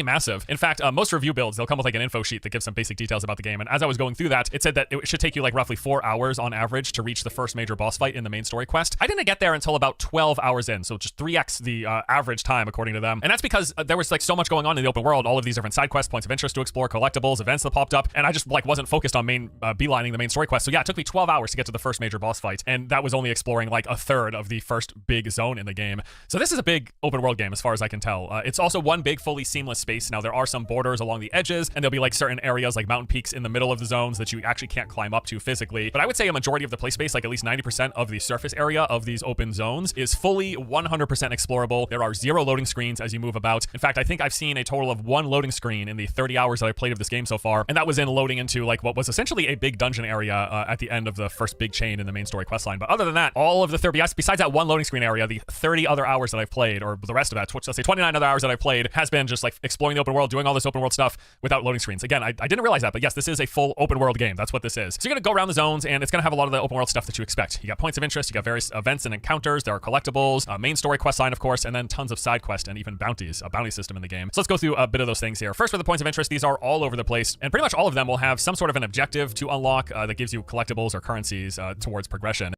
massive. In fact, most review builds, they'll come with like an info sheet that gives some basic details about the game. And as I was going through that, it said that it should take you like roughly 4 hours on average to reach the first major boss fight in the main story quest. I didn't get there until about 12 hours in, so just 3x the average time according to them. And that's because there was like so much going on in the open world, all of these different side quests, points of interest to explore, collectibles, events that popped up, and I just like wasn't focused on beelining the main story quest. So yeah, it took me 12 hours to get to the first major boss fight, and that was only exploring like a third of the first big zone in the game. So this is a big open world game as far as I can tell. It's also one big fully seamless space. Now, there are some borders along the edges, and there'll be like certain areas like mountain peaks in the middle of the zones that you actually can't climb up to physically. But I would say a majority of the play space, like at least 90% of the surface area of these open zones, is fully 100% explorable. There are 0 loading screens as you move about. In fact, I think I've seen a total of 1 loading screen in the 30 hours that I played of this game so far, and that was in loading into like what was essentially a big dungeon area at the end of the first big chain in the main story questline. But other than that, all of the 30, besides that 1 loading screen area, the 30 other hours that I've played, or the rest of that, let's say 29 other hours that I've played, has been just like exploring the open world, doing all this open world stuff without loading screens. Again, I didn't realize that, but yes, this is a full open world game. That's what this is. So you're gonna go around the zones, and it's gonna have a lot of the open world stuff that you expect. You got points of interest, you got various events and encounters, there are collectibles, main story questline, of course, and then tons of side quests and even bounties, a bounty system in the game. So let's go through a bit of those things here. First, for the points of interest, these are all over the place, and pretty much all of them will have some sort of an objective to unlock that gives you collectibles or currencies towards progression.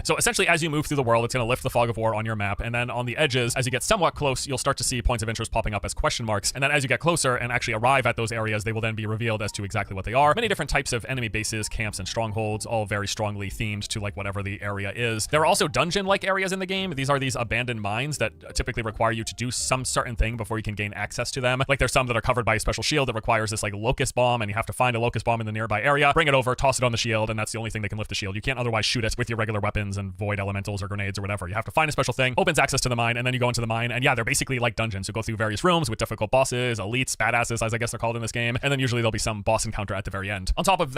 So essentially, as you move through the world, it's going to lift the fog of war on your map, and then on the edges, as you get somewhat close, you'll start to see points of interest popping up as question marks, and then as you get closer and actually arrive at those areas, they will then be revealed as to exactly what they are. Many different types of enemy bases, camps, and strongholds, all very strongly themed to like whatever the area is. There are also dungeon-like areas in the game. These are these abandoned mines that typically require you to do some certain thing before you can gain access to them. Like there's some that are covered by a special shield that requires this like locust bomb, and you have to find a locust bomb in the nearby area, bring it over, toss it on the shield, and that's the only thing that can lift the shield. You can't otherwise shoot it with your regular weapons and void elementals or grenades or whatever. You have to find a special thing, opens access to the mine, and then you go into the mine, and yeah, they're basically like dungeons. You go through various rooms with difficult bosses, elites, badasses, as I guess they're called in this game, and then usually there'll be some boss encounter at the very end. On top of